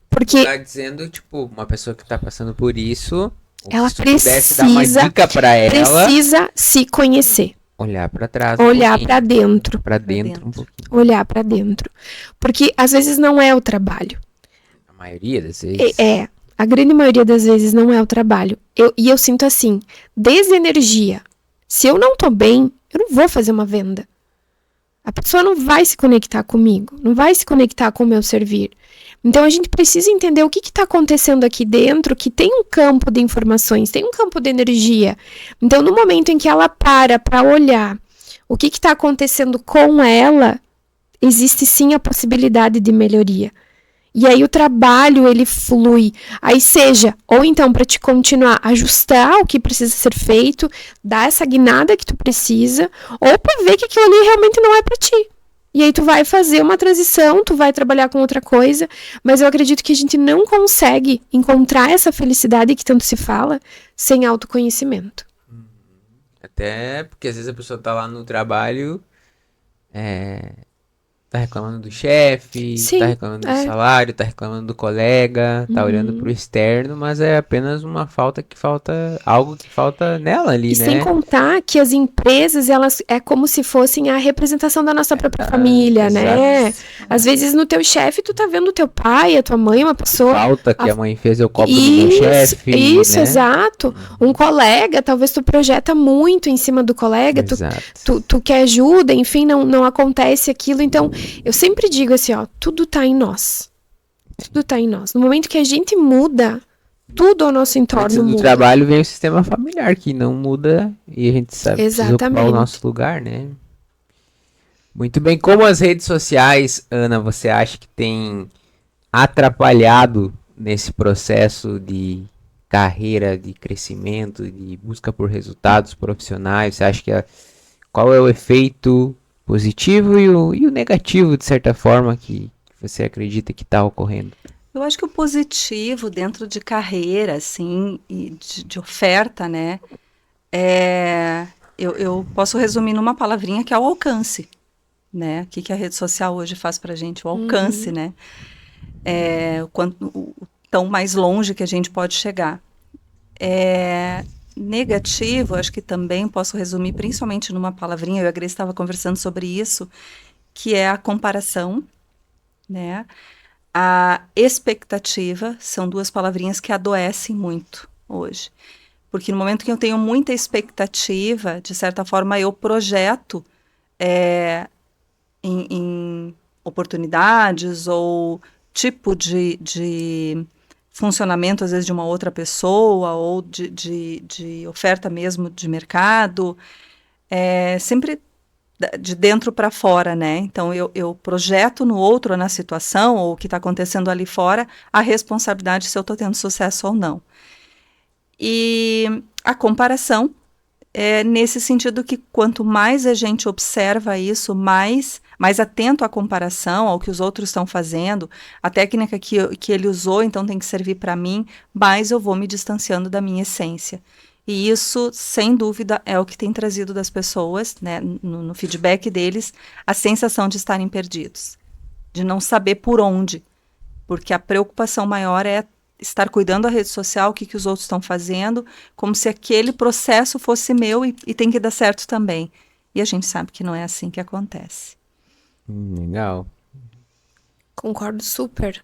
Porque tá dizendo, tipo, uma pessoa que tá passando por isso, ela se tu pudesse dar uma dica pra ela, precisa se conhecer. olhar pra trás, Olhar para dentro. Pra dentro um pouquinho. Olhar para dentro. Porque às vezes não é o trabalho. A maioria das vezes. A grande maioria das vezes não é o trabalho. E eu sinto assim, desde energia. Se eu não tô bem, eu não vou fazer uma venda. A pessoa não vai se conectar comigo, não vai se conectar com o meu servir. Então a gente precisa entender o que está acontecendo aqui dentro, que tem um campo de informações, tem um campo de energia. Então no momento em que ela para olhar o que está acontecendo com ela, existe sim a possibilidade de melhoria. E aí o trabalho, ele flui. Aí seja, ou então para te continuar a ajustar o que precisa ser feito, dar essa guinada que tu precisa, ou para ver que aquilo ali realmente não é para ti. E aí tu vai fazer uma transição, tu vai trabalhar com outra coisa, mas eu acredito que a gente não consegue encontrar essa felicidade que tanto se fala sem autoconhecimento. Até porque às vezes a pessoa tá lá no trabalho, tá reclamando do chefe, Sim, tá reclamando do salário, tá reclamando do colega, tá olhando pro externo, mas é apenas algo que falta nela ali, E né? sem contar que as empresas, elas é como se fossem a representação da nossa própria família, né? Às vezes no teu chefe tu tá vendo o teu pai, a tua mãe, uma pessoa... Falta que a mãe fez, eu cobro do meu chefe, Isso, né? exato. Um colega, talvez tu projeta muito em cima do colega, tu quer ajuda, enfim, não acontece aquilo. Então, eu sempre digo assim, ó, tudo tá em nós. Tudo tá em nós. No momento que a gente muda, tudo ao nosso entorno Antes do muda. trabalho vem o sistema familiar, que não muda e a gente sabe precisa ocupar o nosso lugar, né? Muito bem. Como as redes sociais, Ana, você acha que tem atrapalhado nesse processo de carreira, de crescimento, de busca por resultados profissionais? Você acha que qual é o efeito positivo e o negativo, de certa forma, que você acredita que está ocorrendo? Eu acho que o positivo dentro de carreira, assim, e de oferta, né, eu posso resumir numa palavrinha que é o alcance, né? O que a rede social hoje faz pra gente? O alcance, né? tão mais longe que a gente pode chegar. Negativo, acho que também posso resumir principalmente numa palavrinha, eu e a Grace estava conversando sobre isso, que é a comparação, né? A expectativa, são duas palavrinhas que adoecem muito hoje. Porque no momento que eu tenho muita expectativa, de certa forma eu projeto em oportunidades ou tipo de funcionamento, às vezes, de uma outra pessoa ou de oferta mesmo de mercado, sempre de dentro para fora, né? Então, eu projeto no outro, na situação, ou o que está acontecendo ali fora, a responsabilidade se eu estou tendo sucesso ou não. E a comparação é nesse sentido que quanto mais a gente observa isso, mais atento à comparação, ao que os outros estão fazendo, a técnica que ele usou, então tem que servir para mim, mais eu vou me distanciando da minha essência. E isso, sem dúvida, é o que tem trazido das pessoas, né, no feedback deles, a sensação de estarem perdidos, de não saber por onde, porque a preocupação maior é estar cuidando da rede social, o que os outros estão fazendo, como se aquele processo fosse meu e tem que dar certo também. E a gente sabe que não é assim que acontece. Legal. Concordo super.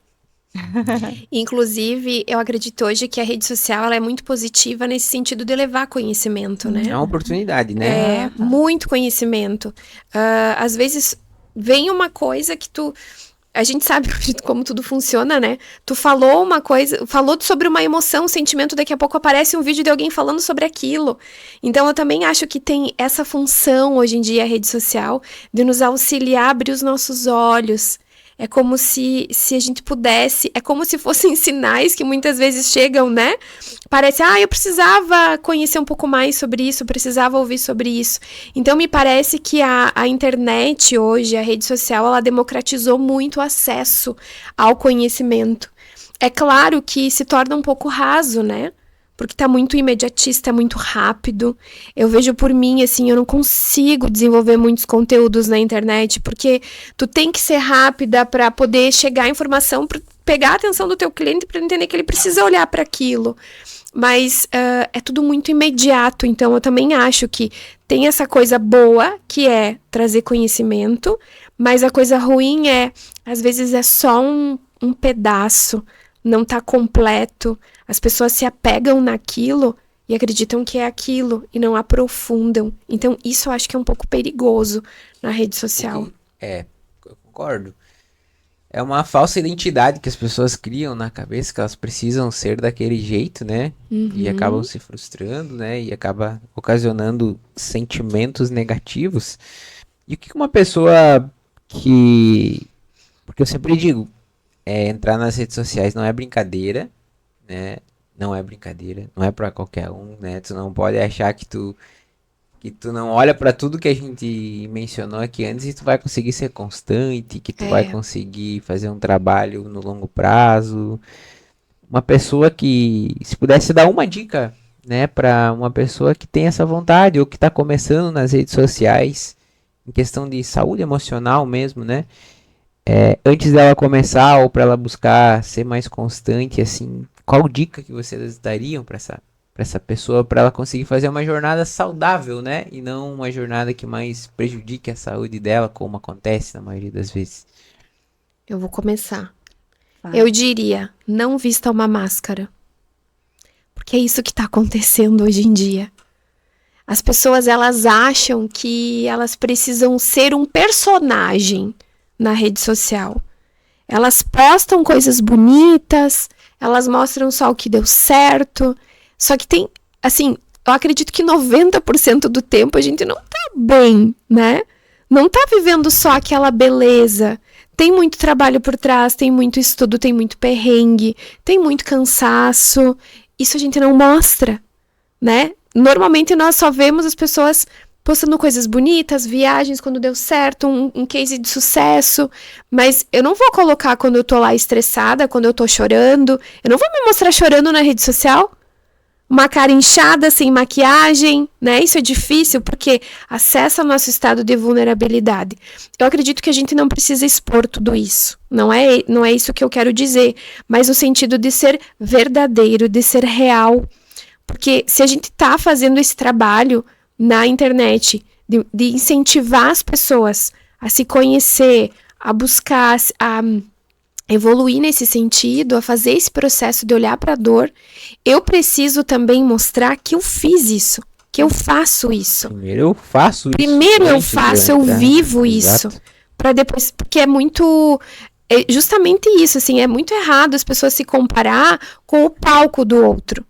Inclusive, eu acredito hoje que a rede social ela é muito positiva nesse sentido de levar conhecimento, né? É uma oportunidade, né? Muito conhecimento. Às vezes, vem uma coisa que a gente sabe como tudo funciona, né? Tu falou uma coisa, falou sobre uma emoção, um sentimento, daqui a pouco aparece um vídeo de alguém falando sobre aquilo. Então, eu também acho que tem essa função, hoje em dia, a rede social, de nos auxiliar a abrir os nossos olhos. É como se a gente pudesse, é como se fossem sinais que muitas vezes chegam, né? Parece, eu precisava conhecer um pouco mais sobre isso, precisava ouvir sobre isso. Então, me parece que a internet hoje, a rede social, ela democratizou muito o acesso ao conhecimento. É claro que se torna um pouco raso, né? Porque tá muito imediatista, é muito rápido. Eu vejo por mim, assim, eu não consigo desenvolver muitos conteúdos na internet, porque tu tem que ser rápida para poder chegar à informação, pra pegar a atenção do teu cliente para entender que ele precisa olhar para aquilo. Mas é tudo muito imediato, então eu também acho que tem essa coisa boa, que é trazer conhecimento, mas a coisa ruim às vezes é só um pedaço, não tá completo. As pessoas se apegam naquilo e acreditam que é aquilo e não aprofundam. Então, isso eu acho que é um pouco perigoso na rede social. Eu concordo. É uma falsa identidade que as pessoas criam na cabeça, que elas precisam ser daquele jeito, né? E acabam se frustrando, né? E acaba ocasionando sentimentos negativos. E o que uma pessoa que... Porque eu sempre digo, entrar nas redes sociais não é brincadeira, né? Não é brincadeira, não é pra qualquer um, né? Tu não pode achar que tu não olha pra tudo que a gente mencionou aqui antes e tu vai conseguir ser constante, que tu vai conseguir fazer um trabalho no longo prazo. Uma pessoa que, se pudesse dar uma dica, né, pra uma pessoa que tem essa vontade ou que tá começando nas redes sociais, em questão de saúde emocional mesmo, né? Antes dela começar ou para ela buscar ser mais constante, assim, qual dica que vocês dariam para essa pessoa, para ela conseguir fazer uma jornada saudável, né? E não uma jornada que mais prejudique a saúde dela, como acontece na maioria das vezes. Eu vou começar. Eu diria, não vista uma máscara. Porque é isso que está acontecendo hoje em dia. As pessoas, elas acham que elas precisam ser um personagem na rede social. Elas postam coisas bonitas, elas mostram só o que deu certo, só que tem, assim, eu acredito que 90% do tempo a gente não tá bem, né? Não tá vivendo só aquela beleza. Tem muito trabalho por trás, tem muito estudo, tem muito perrengue, tem muito cansaço. Isso a gente não mostra, né? Normalmente nós só vemos as pessoas postando coisas bonitas, viagens quando deu certo, um case de sucesso, mas eu não vou colocar quando eu tô lá estressada, quando eu tô chorando, eu não vou me mostrar chorando na rede social, uma cara inchada, sem maquiagem, né? Isso é difícil porque acessa o nosso estado de vulnerabilidade. Eu acredito que a gente não precisa expor tudo isso. Não é isso que eu quero dizer, mas no sentido de ser verdadeiro, de ser real. Porque se a gente tá fazendo esse trabalho na internet, de incentivar as pessoas a se conhecer, a buscar, a evoluir nesse sentido, a fazer esse processo de olhar para a dor, eu preciso também mostrar que eu fiz isso, que eu faço isso. Primeiro eu faço isso. Primeiro eu antes de faço, eu entrar. vivo Exato. isso. Para depois, porque é muito. É justamente isso, assim, é muito errado as pessoas se comparar com o palco do outro,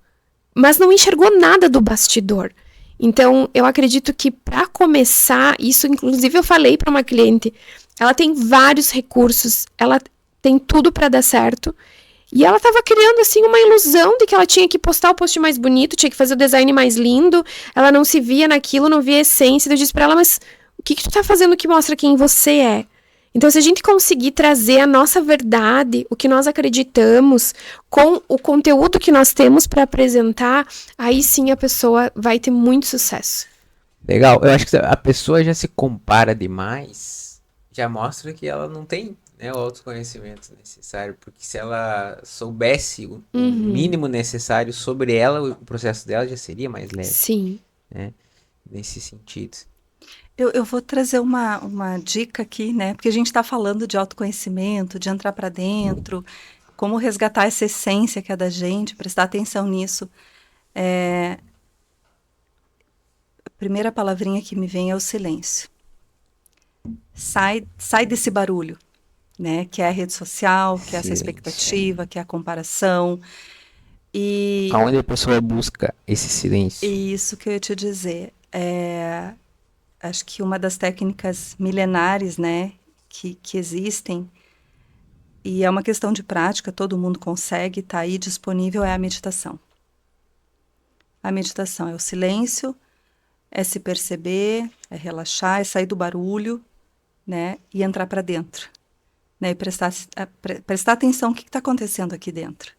mas não enxergou nada do bastidor. Então, eu acredito que para começar, isso inclusive eu falei para uma cliente, ela tem vários recursos, ela tem tudo para dar certo, e ela estava criando assim uma ilusão de que ela tinha que postar o post mais bonito, tinha que fazer o design mais lindo, ela não se via naquilo, não via a essência. Eu disse para ela, mas o que tu tá fazendo que mostra quem você é? Então, se a gente conseguir trazer a nossa verdade, o que nós acreditamos, com o conteúdo que nós temos para apresentar, aí sim a pessoa vai ter muito sucesso. Legal. Eu acho que a pessoa já se compara demais, já mostra que ela não tem, né, o autoconhecimento necessário, porque se ela soubesse o mínimo necessário sobre ela, o processo dela já seria mais leve, Sim. né, nesse sentido. Eu vou trazer uma dica aqui, né? Porque a gente está falando de autoconhecimento, de entrar para dentro, como resgatar essa essência que é da gente, prestar atenção nisso. A primeira palavrinha que me vem é o silêncio. Sai desse barulho, né? Que é a rede social, que é essa expectativa, que é a comparação. E Aonde a pessoa busca esse silêncio? isso que eu ia te dizer. Acho que uma das técnicas milenares, né, que existem, e é uma questão de prática, todo mundo consegue, está aí disponível, é a meditação. A meditação é o silêncio, é se perceber, é relaxar, é sair do barulho, né, e entrar para dentro, né, e prestar atenção no que está acontecendo aqui dentro.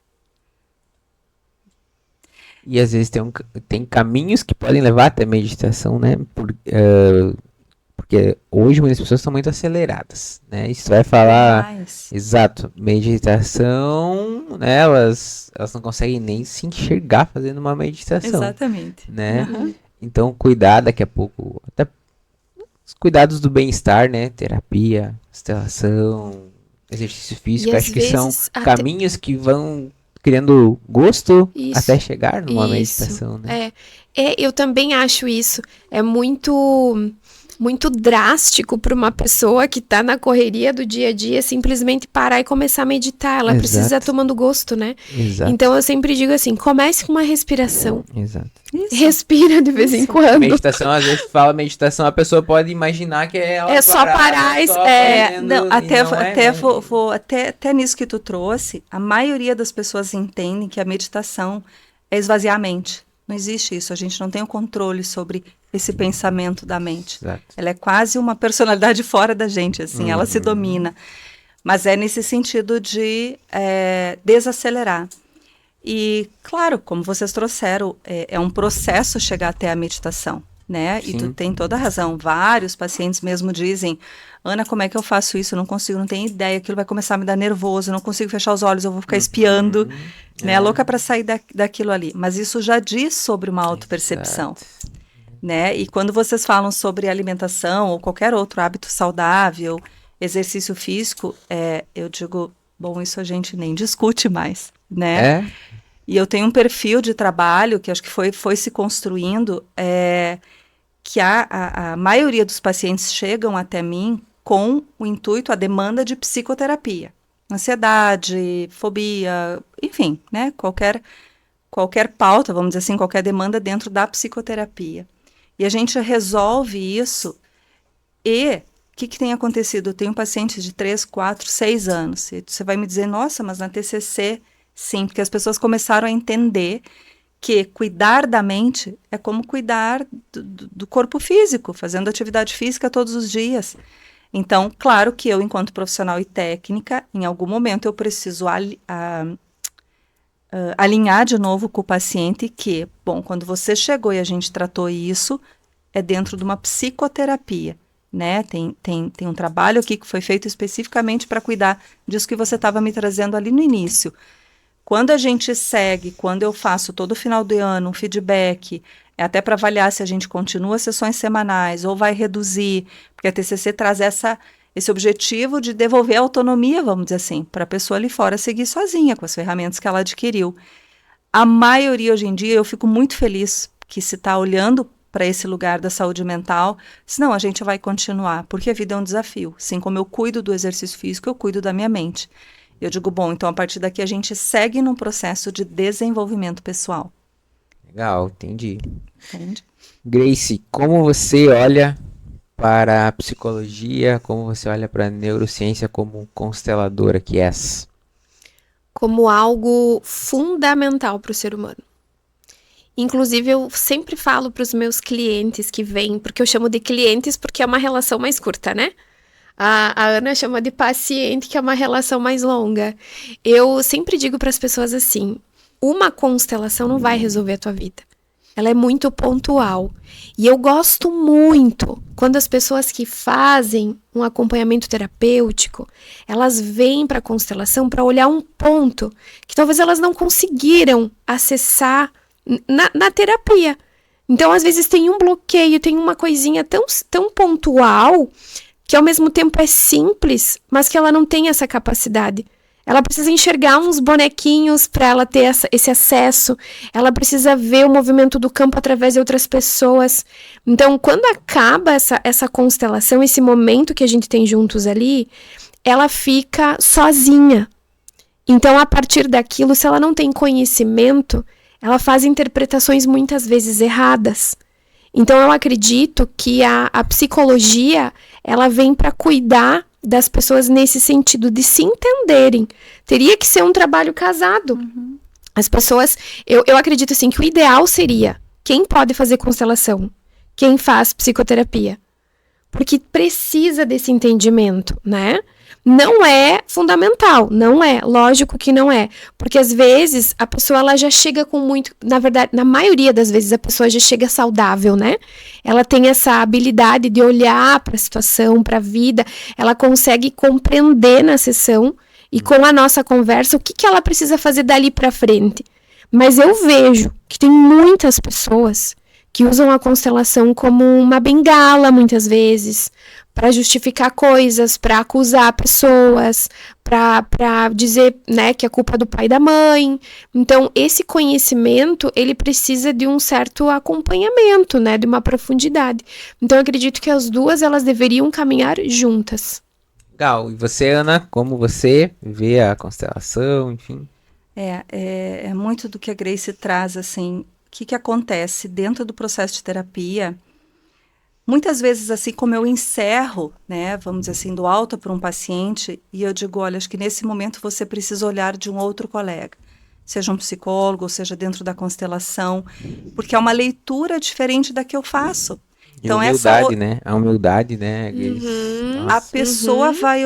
E às vezes tem caminhos que podem levar até a meditação, né? Porque hoje muitas pessoas estão muito aceleradas, né? E você vai falar, exato, meditação, né? Elas não conseguem nem se enxergar fazendo uma meditação. Exatamente. Né? Então, cuidar daqui a pouco, até os cuidados do bem-estar, né? Terapia, constelação, exercício físico, acho que são caminhos que vão criando gosto até chegar numa meditação, né? Eu também acho isso. É muito drástico para uma pessoa que está na correria do dia a dia simplesmente parar e começar a meditar. Ela precisa tomando gosto, né? Exato. Então eu sempre digo assim, comece com uma respiração. Exato. Respira de vez em quando. Meditação, às vezes fala meditação, a pessoa pode imaginar que ela é só parar. Até nisso que tu trouxe, a maioria das pessoas entendem que a meditação é esvaziar a mente. Não existe isso, a gente não tem o controle sobre esse pensamento da mente. Exato. Ela é quase uma personalidade fora da gente, assim, ela se domina. Mas é nesse sentido de desacelerar. E, claro, como vocês trouxeram, é um processo chegar até a meditação, né? Sim. E tu tem toda a razão. Vários pacientes mesmo dizem, Ana, como é que eu faço isso? Eu não consigo, não tenho ideia. Aquilo vai começar a me dar nervoso, eu não consigo fechar os olhos, eu vou ficar espiando, né? Louca para sair daquilo ali. Mas isso já diz sobre uma autopercepção, né? E quando vocês falam sobre alimentação ou qualquer outro hábito saudável, exercício físico, eu digo, bom, isso a gente nem discute mais, né? E eu tenho um perfil de trabalho que acho que foi se construindo, que a maioria dos pacientes chegam até mim com o intuito, a demanda de psicoterapia. Ansiedade, fobia, enfim, né? Qualquer pauta, vamos dizer assim, qualquer demanda dentro da psicoterapia. E a gente resolve isso e o que tem acontecido? Eu tenho pacientes de 3, 4, 6 anos. E você vai me dizer, nossa, mas na TCC... Sim, porque as pessoas começaram a entender que cuidar da mente é como cuidar do corpo físico, fazendo atividade física todos os dias. Então, claro que eu, enquanto profissional e técnica, em algum momento eu preciso alinhar de novo com o paciente que, bom, quando você chegou e a gente tratou isso, é dentro de uma psicoterapia, né? Tem um trabalho aqui que foi feito especificamente para cuidar disso que você estava me trazendo ali no início. Quando a gente segue, quando eu faço todo final do ano um feedback, é até para avaliar se a gente continua sessões semanais ou vai reduzir, porque a TCC traz esse objetivo de devolver a autonomia, vamos dizer assim, para a pessoa ali fora seguir sozinha com as ferramentas que ela adquiriu. A maioria hoje em dia, eu fico muito feliz que se está olhando para esse lugar da saúde mental, senão a gente vai continuar, porque a vida é um desafio. Assim como eu cuido do exercício físico, eu cuido da minha mente. Eu digo, bom, então a partir daqui a gente segue num processo de desenvolvimento pessoal. Legal, entendi. Entende? Grace, como você olha para a psicologia, como você olha para a neurociência como consteladora que és? Como algo fundamental para o ser humano. Inclusive, eu sempre falo para os meus clientes que vêm, porque eu chamo de clientes porque é uma relação mais curta, né? A Ana chama de paciente, que é uma relação mais longa. Eu sempre digo para as pessoas assim, uma constelação não vai resolver a tua vida. Ela é muito pontual. E eu gosto muito quando as pessoas que fazem um acompanhamento terapêutico, elas vêm para a constelação para olhar um ponto que talvez elas não conseguiram acessar na terapia. Então, às vezes, tem um bloqueio, tem uma coisinha tão pontual que, ao mesmo tempo, é simples, mas que ela não tem essa capacidade. Ela precisa enxergar uns bonequinhos para ela ter esse acesso. Ela precisa ver o movimento do campo através de outras pessoas. Então, quando acaba essa constelação, esse momento que a gente tem juntos ali, ela fica sozinha. Então, a partir daquilo, se ela não tem conhecimento, ela faz interpretações muitas vezes erradas. Então, eu acredito que a psicologia, ela vem para cuidar das pessoas nesse sentido de se entenderem. Teria que ser um trabalho casado. Uhum. As pessoas, eu acredito assim que o ideal seria quem pode fazer constelação, quem faz psicoterapia, porque precisa desse entendimento, né? Não é fundamental, não é, lógico que não é, porque às vezes a pessoa ela já chega com muito, na verdade, na maioria das vezes a pessoa já chega saudável, né? Ela tem essa habilidade de olhar para a situação, para a vida, ela consegue compreender na sessão e com a nossa conversa o que ela precisa fazer dali para frente. Mas eu vejo que tem muitas pessoas que usam a constelação como uma bengala muitas vezes, para justificar coisas, para acusar pessoas, para dizer, né, que é culpa do pai e da mãe. Então, esse conhecimento, ele precisa de um certo acompanhamento, né, de uma profundidade. Então, eu acredito que as duas, elas deveriam caminhar juntas. Legal. E você, Ana, como você vê a constelação, enfim? É muito do que a Grace traz, assim, o que acontece dentro do processo de terapia. Muitas vezes, assim como eu encerro, né, vamos dizer assim, do alta para um paciente, e eu digo, olha, acho que nesse momento você precisa olhar de um outro colega, seja um psicólogo, ou seja dentro da constelação, porque é uma leitura diferente da que eu faço. Então, humildade, né? A humildade, né? Uhum. A pessoa vai...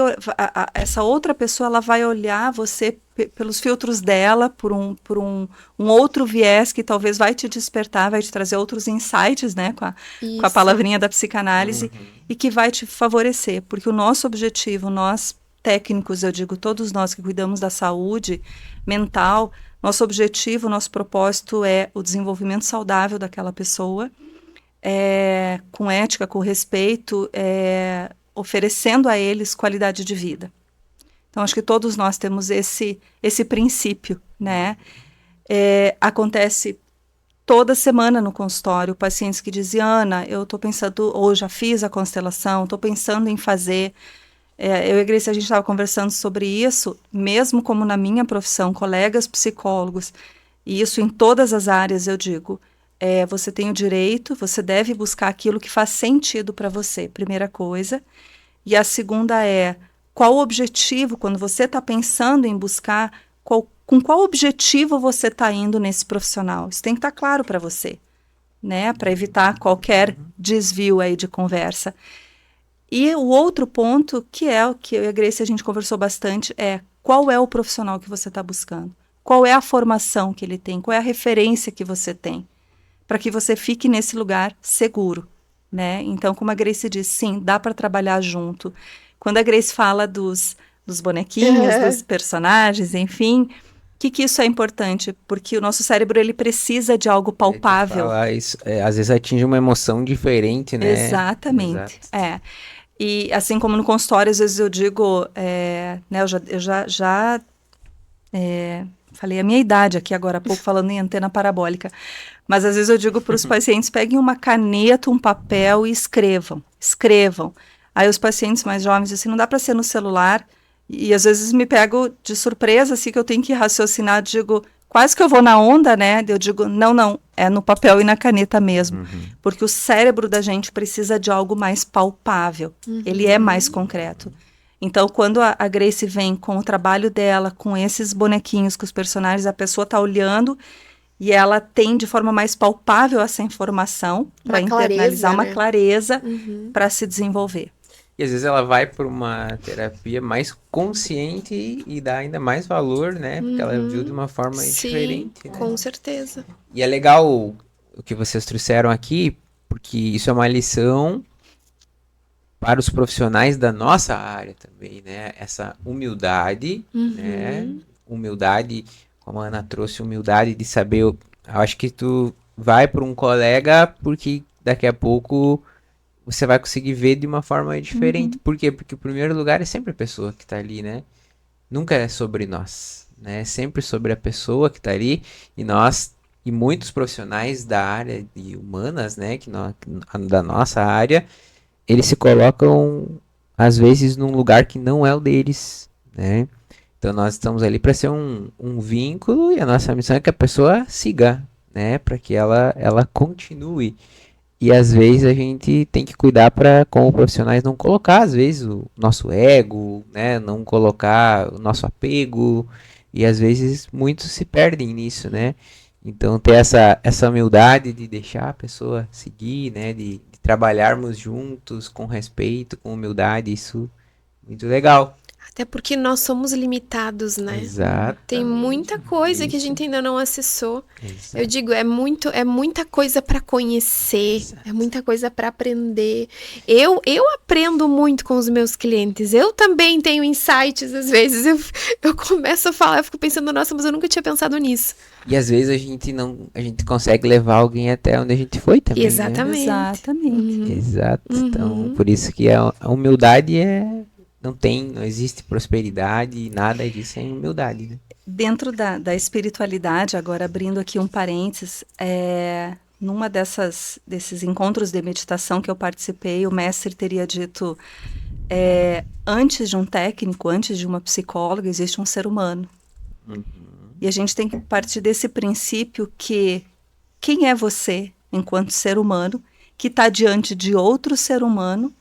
essa outra pessoa, ela vai olhar você pelos filtros dela, por um outro viés que talvez vai te despertar, vai te trazer outros insights, né? Com a palavrinha da psicanálise, e que vai te favorecer. Porque o nosso objetivo, nós técnicos, eu digo, todos nós que cuidamos da saúde mental, nosso objetivo, nosso propósito é o desenvolvimento saudável daquela pessoa, com ética, com respeito, oferecendo a eles qualidade de vida. Então, acho que todos nós temos esse princípio, né? Acontece toda semana no consultório, pacientes que dizem, Ana, eu estou pensando, ou já fiz a constelação, estou pensando em fazer. Eu e a Grace, a gente estava conversando sobre isso, mesmo como na minha profissão, colegas psicólogos, e isso em todas as áreas, eu digo, você tem o direito, você deve buscar aquilo que faz sentido para você, primeira coisa. E a segunda qual o objetivo, quando você está pensando em buscar, com qual objetivo você está indo nesse profissional? Isso tem que estar claro para você, né? Para evitar qualquer desvio aí de conversa. E o outro ponto, que é o que eu e a Grace a gente conversou bastante, qual é o profissional que você está buscando? qual é a formação que ele tem, qual é a referência que você tem, para que você fique nesse lugar seguro, né? Então, como a Grace diz, sim, dá para trabalhar junto. Quando a Grace fala dos bonequinhos, dos personagens, enfim, que isso é importante? Porque o nosso cérebro, ele precisa de algo palpável. Falar isso, às vezes atinge uma emoção diferente, né? Exatamente, Exato. E assim como no consultório, às vezes eu digo, né, eu já falei a minha idade aqui agora há pouco, falando em antena parabólica, mas às vezes eu digo para os pacientes, peguem uma caneta, um papel e escrevam. Aí os pacientes mais jovens, assim, não dá para ser no celular, e às vezes me pego de surpresa, assim, que eu tenho que raciocinar, digo, quase que eu vou na onda, né? Eu digo, não, é no papel e na caneta mesmo. Porque o cérebro da gente precisa de algo mais palpável. Ele é mais concreto. Então, quando a Grace vem com o trabalho dela, com esses bonequinhos, com os personagens, a pessoa está olhando e ela tem de forma mais palpável essa informação para internalizar uma clareza para se desenvolver. E às vezes ela vai por uma terapia mais consciente e dá ainda mais valor, né? Porque ela viu de uma forma diferente, né? Com certeza. E é legal o que vocês trouxeram aqui, porque isso é uma lição para os profissionais da nossa área também, né? Essa humildade, né? Humildade, como a Ana trouxe, humildade de saber. Eu acho que tu vai para um colega porque daqui a pouco você vai conseguir ver de uma forma diferente. Por quê? Porque o primeiro lugar é sempre a pessoa que está ali, né? Nunca é sobre nós, né? É sempre sobre a pessoa que está ali e nós e muitos profissionais da área de humanas, né? Da nossa área, eles se colocam às vezes num lugar que não é o deles, né? Então nós estamos ali para ser um vínculo e a nossa missão é que a pessoa siga, né? Para que ela continue. E às vezes a gente tem que cuidar para, como profissionais, não colocar, às vezes, o nosso ego, né? Não colocar o nosso apego. E às vezes muitos se perdem nisso, né? Então ter essa humildade de deixar a pessoa seguir, né? De trabalharmos juntos, com respeito, com humildade, isso é muito legal. Até porque nós somos limitados, né? Exato. Tem muita coisa que a gente ainda não acessou. Exato. Eu digo, é muita coisa para conhecer, é muita coisa para aprender. Eu aprendo muito com os meus clientes. Eu também tenho insights às vezes. Eu começo a falar, eu fico pensando, nossa, mas eu nunca tinha pensado nisso. E às vezes a gente consegue levar alguém até onde a gente foi também. Exatamente. Né? Exatamente. Exato. Então, por isso que a humildade não existe prosperidade, nada disso sem humildade, né? Dentro da espiritualidade, agora abrindo aqui um parênteses, numa desses encontros de meditação que eu participei, o mestre teria dito, antes de um técnico, antes de uma psicóloga, existe um ser humano. E a gente tem que partir desse princípio que quem é você, enquanto ser humano, que está diante de outro ser humano,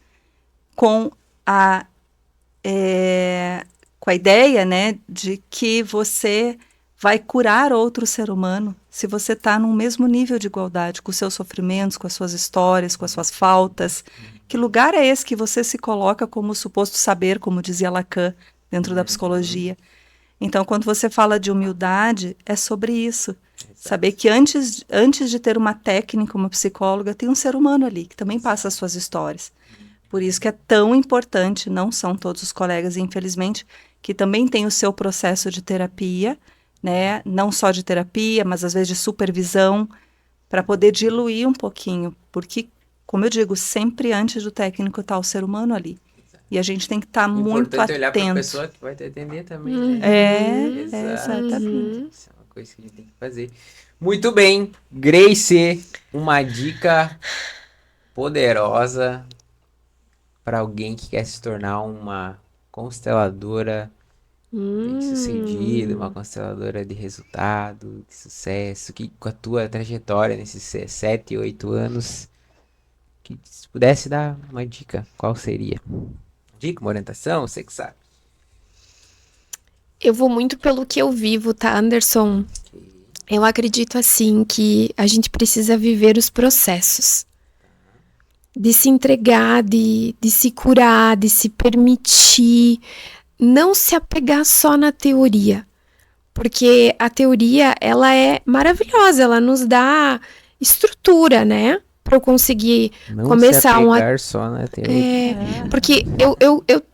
com a ideia, né, de que você vai curar outro ser humano se você está num mesmo nível de igualdade, com os seus sofrimentos, com as suas histórias, com as suas faltas. Que lugar é esse que você se coloca como suposto saber, como dizia Lacan, dentro da psicologia? Então, quando você fala de humildade, é sobre isso. Exato. Saber que antes de ter uma técnica, uma psicóloga, tem um ser humano ali, que também passa as suas histórias. Por isso que é tão importante, não são todos os colegas, infelizmente, que também têm o seu processo de terapia, né? Não só de terapia, mas às vezes de supervisão, para poder diluir um pouquinho. Porque, como eu digo, sempre antes do técnico está o ser humano ali. E a gente tem que estar muito atento. Olhar para a pessoa que vai te atender também. Né? Exatamente. Isso é uma coisa que a gente tem que fazer. Muito bem, Grace, uma dica poderosa para alguém que quer se tornar uma consteladora bem-sucedida, uma consteladora de resultado, de sucesso, que com a tua trajetória nesses 7, 8 anos, que se pudesse dar uma dica, qual seria? Dica, uma orientação, você que sabe. Eu vou muito pelo que eu vivo, tá, Anderson? Eu acredito, assim, que a gente precisa viver os processos. De se entregar, de se curar, de se permitir. Não se apegar só na teoria. Porque a teoria, ela é maravilhosa, ela nos dá estrutura, né? Para eu conseguir Não começar se um apegar só na teoria. porque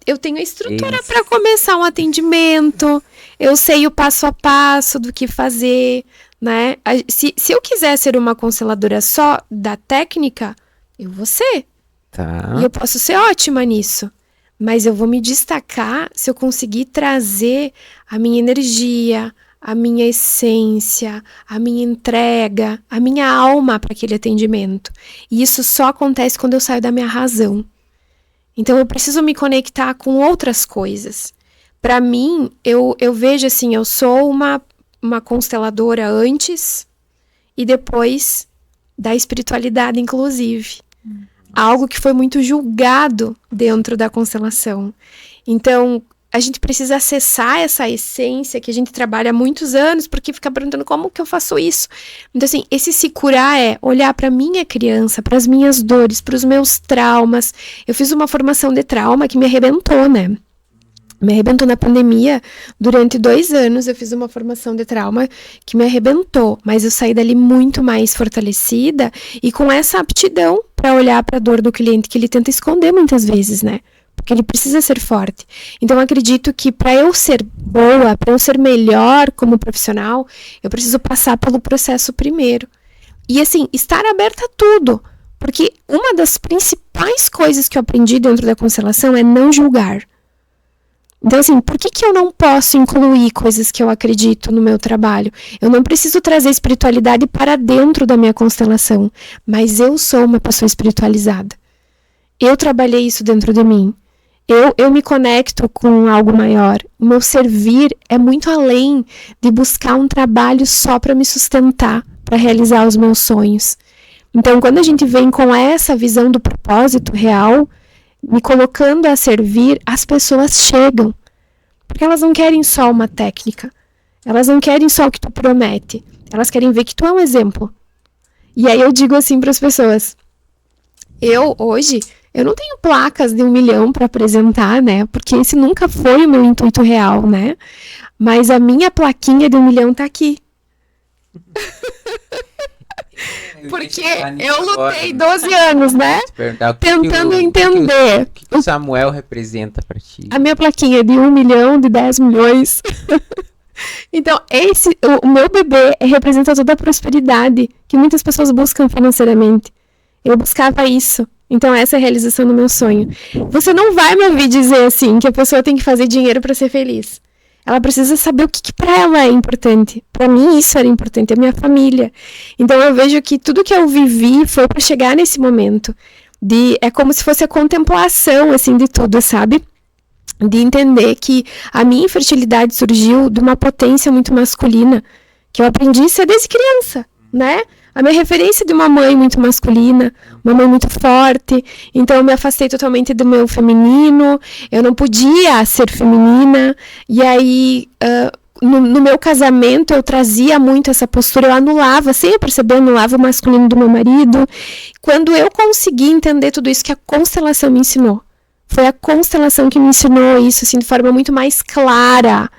eu tenho a estrutura Isso. para começar um atendimento, eu sei o passo a passo do que fazer, né? Se eu quiser ser uma consteladora só da técnica, eu vou ser. Tá. E eu posso ser ótima nisso. Mas eu vou me destacar se eu conseguir trazer a minha energia, a minha essência, a minha entrega, a minha alma para aquele atendimento. E isso só acontece quando eu saio da minha razão. Então eu preciso me conectar com outras coisas. Para mim, eu vejo assim, eu sou uma consteladora antes e depois da espiritualidade, inclusive. Algo que foi muito julgado dentro da constelação. Então, a gente precisa acessar essa essência que a gente trabalha há muitos anos, porque fica perguntando como que eu faço isso. Então, assim, esse se curar é olhar para minha criança, para as minhas dores, para os meus traumas. Eu fiz uma formação de trauma que me arrebentou, né? Me arrebentou na pandemia. Durante 2 anos eu fiz uma formação de trauma que me arrebentou, mas eu saí dali muito mais fortalecida e com essa aptidão para olhar para a dor do cliente que ele tenta esconder muitas vezes, né? Porque ele precisa ser forte. Então eu acredito que para eu ser boa, para eu ser melhor como profissional, eu preciso passar pelo processo primeiro. E assim, estar aberta a tudo. Porque uma das principais coisas que eu aprendi dentro da constelação é não julgar. Então, assim, por que eu não posso incluir coisas que eu acredito no meu trabalho? Eu não preciso trazer espiritualidade para dentro da minha constelação, mas eu sou uma pessoa espiritualizada. Eu trabalhei isso dentro de mim. Eu me conecto com algo maior. O meu servir é muito além de buscar um trabalho só para me sustentar, para realizar os meus sonhos. Então, quando a gente vem com essa visão do propósito real, me colocando a servir, as pessoas chegam. Porque elas não querem só uma técnica. Elas não querem só o que tu promete. Elas querem ver que tu é um exemplo. E aí eu digo assim para as pessoas. Hoje, eu não tenho placas de 1 milhão para apresentar, né? Porque esse nunca foi o meu intuito real, né? Mas a minha plaquinha de 1 milhão tá aqui. Porque eu lutei 12 anos, né? Tentando entender. O que o Samuel representa pra ti? A minha plaquinha de 1 milhão, de 10 milhões. Então, o meu bebê representa toda a prosperidade que muitas pessoas buscam financeiramente. Eu buscava isso. Então, essa é a realização do meu sonho. Você não vai me ouvir dizer assim que a pessoa tem que fazer dinheiro para ser feliz. Ela precisa saber o que para ela é importante. Para mim isso era importante, a minha família. Então eu vejo que tudo que eu vivi foi para chegar nesse momento. É como se fosse a contemplação assim de tudo, sabe? De entender que a minha infertilidade surgiu de uma potência muito masculina, que eu aprendi a ser desde criança, né? A minha referência de uma mãe muito masculina, uma mãe muito forte. Então eu me afastei totalmente do meu feminino. Eu não podia ser feminina. E aí, no meu casamento, eu trazia muito essa postura. Eu anulava, sem eu perceber, eu anulava o masculino do meu marido. Quando eu consegui entender tudo isso que a constelação me ensinou. Foi a constelação que me ensinou isso, assim, de forma muito mais clara.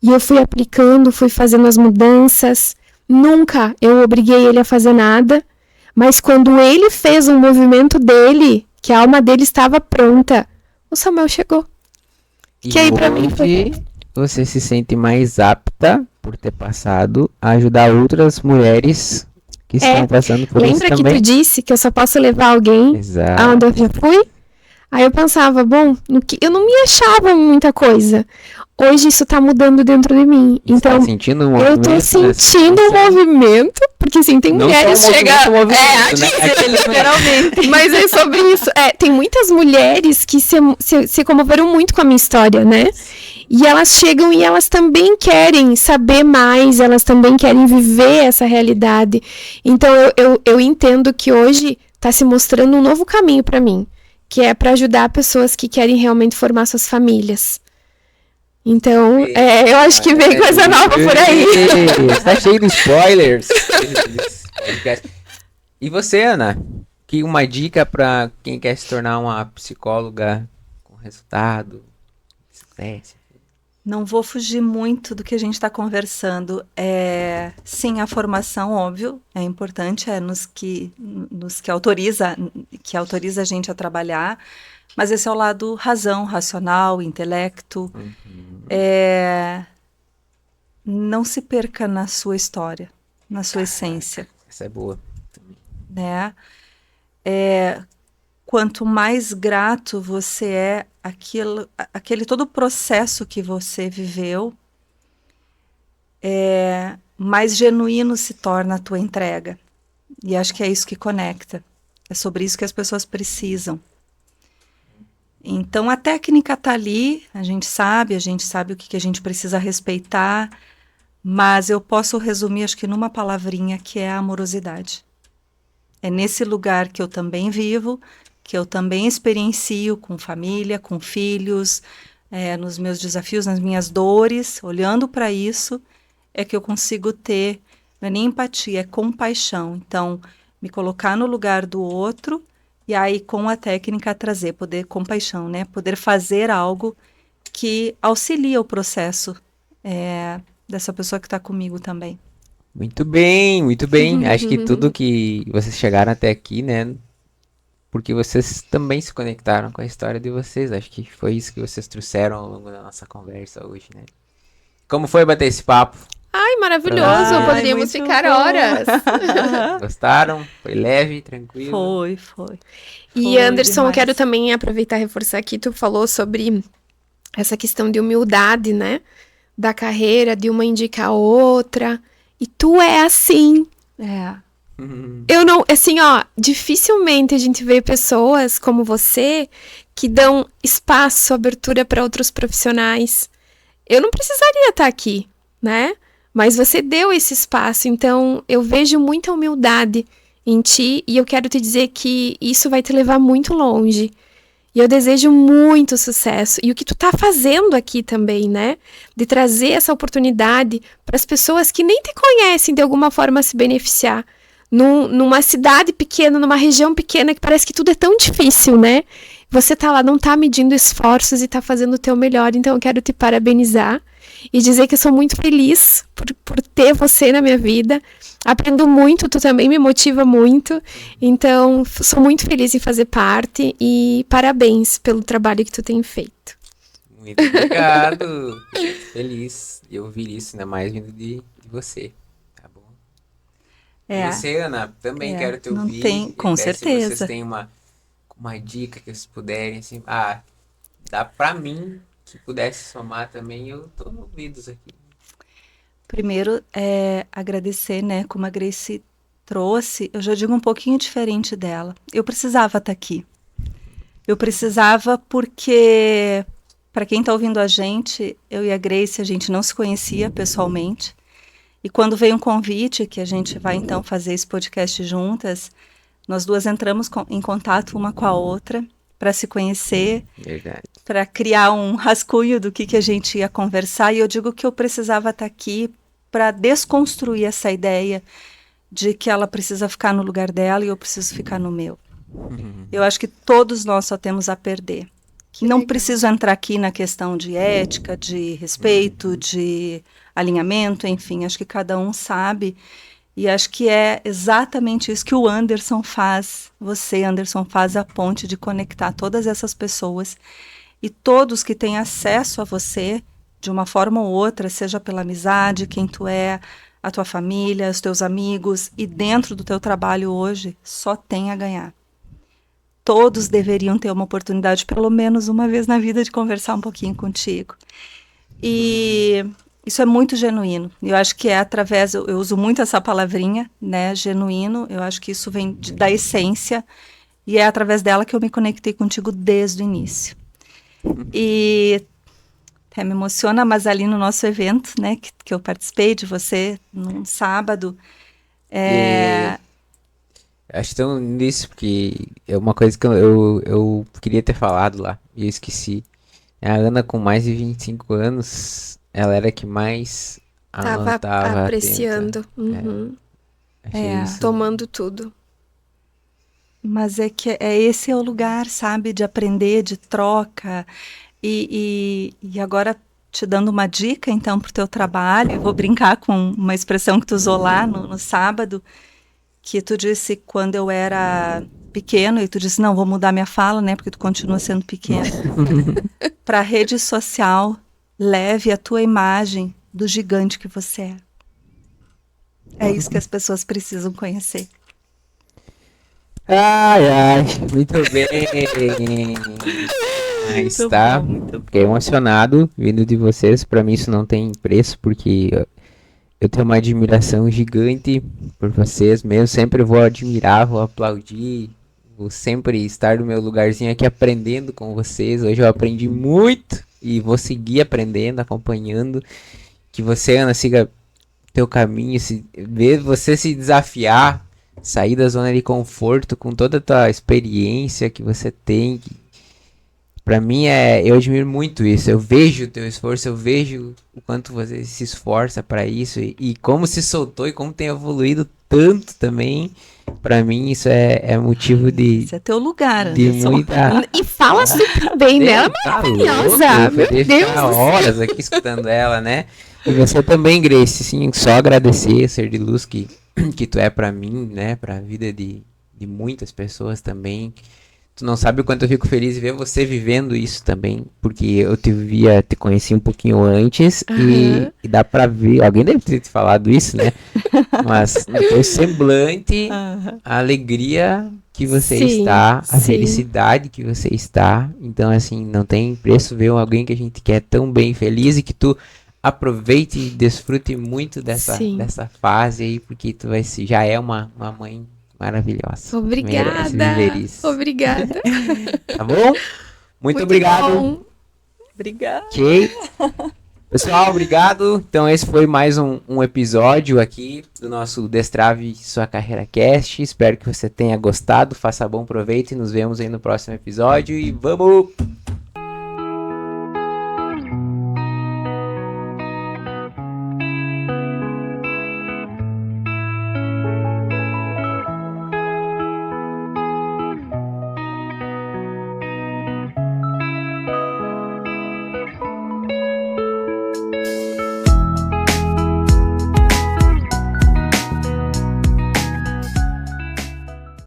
E eu fui aplicando, fui fazendo as mudanças. Nunca eu obriguei ele a fazer nada, mas quando ele fez um movimento dele, que a alma dele estava pronta, o Samuel chegou. Que aí pra mim foi... Você se sente mais apta por ter passado a ajudar outras mulheres que estão passando por isso também. Lembra que tu disse que eu só posso levar alguém aonde eu já fui? Aí eu pensava, bom, eu não me achava muita coisa. Hoje isso tá mudando dentro de mim. Então, tá sentindo um movimento, eu tô sentindo um movimento, porque assim, tem mulheres que chegam... literalmente. Mas é sobre isso. Tem muitas mulheres que se comoveram muito com a minha história, né? E elas chegam e elas também querem saber mais, elas também querem viver essa realidade. Então, eu entendo que hoje tá se mostrando um novo caminho para mim, que é para ajudar pessoas que querem realmente formar suas famílias. Então, eu acho que vem coisa nova por aí. Tá cheio de spoilers. E você, Ana? Que uma dica para quem quer se tornar uma psicóloga com resultado, sucesso? Não vou fugir muito do que a gente está conversando. Sim, a formação, óbvio, é importante, nos que autoriza a gente a trabalhar, mas esse é o lado razão, racional, intelecto. É, não se perca na sua história, na sua essência, Essa é boa. né? Quanto mais grato você é aquele todo o processo que você viveu, mais genuíno se torna a tua entrega. E acho que é isso que conecta. É sobre isso que as pessoas precisam. Então a técnica está ali, a gente sabe o que a gente precisa respeitar, mas eu posso resumir, acho que numa palavrinha, que é a amorosidade. É nesse lugar que eu também vivo, que eu também experiencio com família, com filhos, nos meus desafios, nas minhas dores, olhando para isso, é que eu consigo ter, não é nem empatia, é compaixão. Então, me colocar no lugar do outro e aí com a técnica trazer, poder compaixão, né? Poder fazer algo que auxilia o processo dessa pessoa que está comigo também. Muito bem, muito bem. Acho que tudo que vocês chegaram até aqui, né? Porque vocês também se conectaram com a história de vocês. Acho que foi isso que vocês trouxeram ao longo da nossa conversa hoje, né? Como foi bater esse papo? Ai, maravilhoso. Ai, Poderíamos muito ficar bom. horas. Gostaram? Foi leve, tranquilo? Foi. E Foi Anderson, eu demais. quero também aproveitar e reforçar aqui, tu falou sobre essa questão de humildade, né? Da carreira, de uma indicar a outra. E tu é assim. Eu não, assim, ó, dificilmente a gente vê pessoas como você que dão espaço, abertura para outros profissionais. Eu não precisaria estar aqui, né? Mas você deu esse espaço, então eu vejo muita humildade em ti e eu quero te dizer que isso vai te levar muito longe. E eu desejo muito sucesso. E o que tu tá fazendo aqui também, né? De trazer essa oportunidade para as pessoas que nem te conhecem de alguma forma se beneficiar. Numa cidade pequena, numa região pequena que parece que tudo é tão difícil, né? Você tá lá, não tá medindo esforços e tá fazendo o teu melhor. Então eu quero te parabenizar e dizer que eu sou muito feliz por ter você na minha vida. Aprendo muito, tu também me motiva muito. Então, sou muito feliz em fazer parte e parabéns pelo trabalho que tu tem feito. Muito obrigado. Feliz de ouvir isso, ainda mais vindo de você. Tá bom? E você, Ana, também quero te não ouvir. tem, com Até se certeza. vocês têm uma dica que vocês puderem, assim, dá pra mim que pudesse somar também, eu tô no ouvidos aqui. Primeiro, agradecer, né, como a Grace trouxe, eu já digo um pouquinho diferente dela. Eu precisava estar aqui. Eu precisava porque, para quem está ouvindo a gente, eu e a Grace, a gente não se conhecia pessoalmente. E quando veio um convite, que a gente vai então fazer esse podcast juntas, nós duas entramos em contato uma com a outra para se conhecer, Verdade. para criar um rascunho do que a gente ia conversar. E eu digo que eu precisava estar aqui para desconstruir essa ideia de que ela precisa ficar no lugar dela e eu preciso ficar no meu. Eu acho que todos nós só temos a perder. Não preciso entrar aqui na questão de ética, de respeito, de alinhamento, enfim, acho que cada um sabe. E acho que é exatamente isso que o Anderson faz. Você, Anderson, faz a ponte de conectar todas essas pessoas e todos que têm acesso a você, de uma forma ou outra, seja pela amizade, quem tu é, a tua família, os teus amigos, e dentro do teu trabalho hoje, só tem a ganhar. Todos deveriam ter uma oportunidade, pelo menos uma vez na vida, de conversar um pouquinho contigo. E isso é muito genuíno. Eu acho que é através, eu uso muito essa palavrinha, né, genuíno, eu acho que isso vem da essência, e é através dela que eu me conectei contigo desde o início. E até me emociona, mas ali no nosso evento, né, que eu participei de você, num sábado, Acho tão nisso, porque é uma coisa que eu queria ter falado lá, e eu esqueci. A Ana, com mais de 25 anos, ela era a que mais Tava tava apreciando, Achei isso. tomando tudo. mas é que esse é o lugar, sabe, de aprender, de troca, e agora te dando uma dica, então, para o teu trabalho. Eu vou brincar com uma expressão que tu usou lá no sábado, que tu disse quando eu era pequeno, e tu disse, não, vou mudar minha fala, né, porque tu continua sendo pequeno. Para a rede social, leve a tua imagem do gigante que você é. É isso que as pessoas precisam conhecer. Ai, ai, muito bem. Aí Muito está. bom, muito bom. Fiquei emocionado vindo de vocês. Pra mim isso não tem preço, porque eu tenho uma admiração gigante por vocês mesmo. Sempre vou admirar, vou aplaudir, vou sempre estar no meu lugarzinho aqui aprendendo com vocês. Hoje eu aprendi muito e vou seguir aprendendo, acompanhando. Que você, Ana, siga teu caminho, ver você se desafiar, sair da zona de conforto com toda a tua experiência que você tem. Pra mim eu admiro muito isso. Eu vejo o teu esforço, eu vejo o quanto você se esforça pra isso e como se soltou e como tem evoluído tanto também. Pra mim isso é motivo de Esse é teu lugar, de Anderson. muita. E fala super bem dela, Tá maravilhosa. louco, Meu eu poderia Deus ficar do céu. horas aqui escutando ela, né? E você também, Grace, sim, só agradecer, ser de luz que tu é pra mim, né? Pra vida de muitas pessoas também. Tu não sabe o quanto eu fico feliz de ver você vivendo isso também, porque eu te conheci um pouquinho antes e dá pra ver, alguém deve ter te falado isso, né? Mas no teu semblante, a alegria que você Sim, está, a sim. felicidade que você está. Então, assim, não tem preço ver alguém que a gente quer tão bem feliz e que tu aproveite e desfrute muito dessa Sim. fase aí, porque tu já é uma mãe maravilhosa. Merece viver Obrigada. isso. Obrigada. Tá bom? Muito obrigado. bom. Obrigada. Ok. Pessoal, obrigado. Então esse foi mais um episódio aqui do nosso Destrave Sua Carreira Cast. Espero que você tenha gostado. Faça bom proveito e nos vemos aí no próximo episódio. E vamos!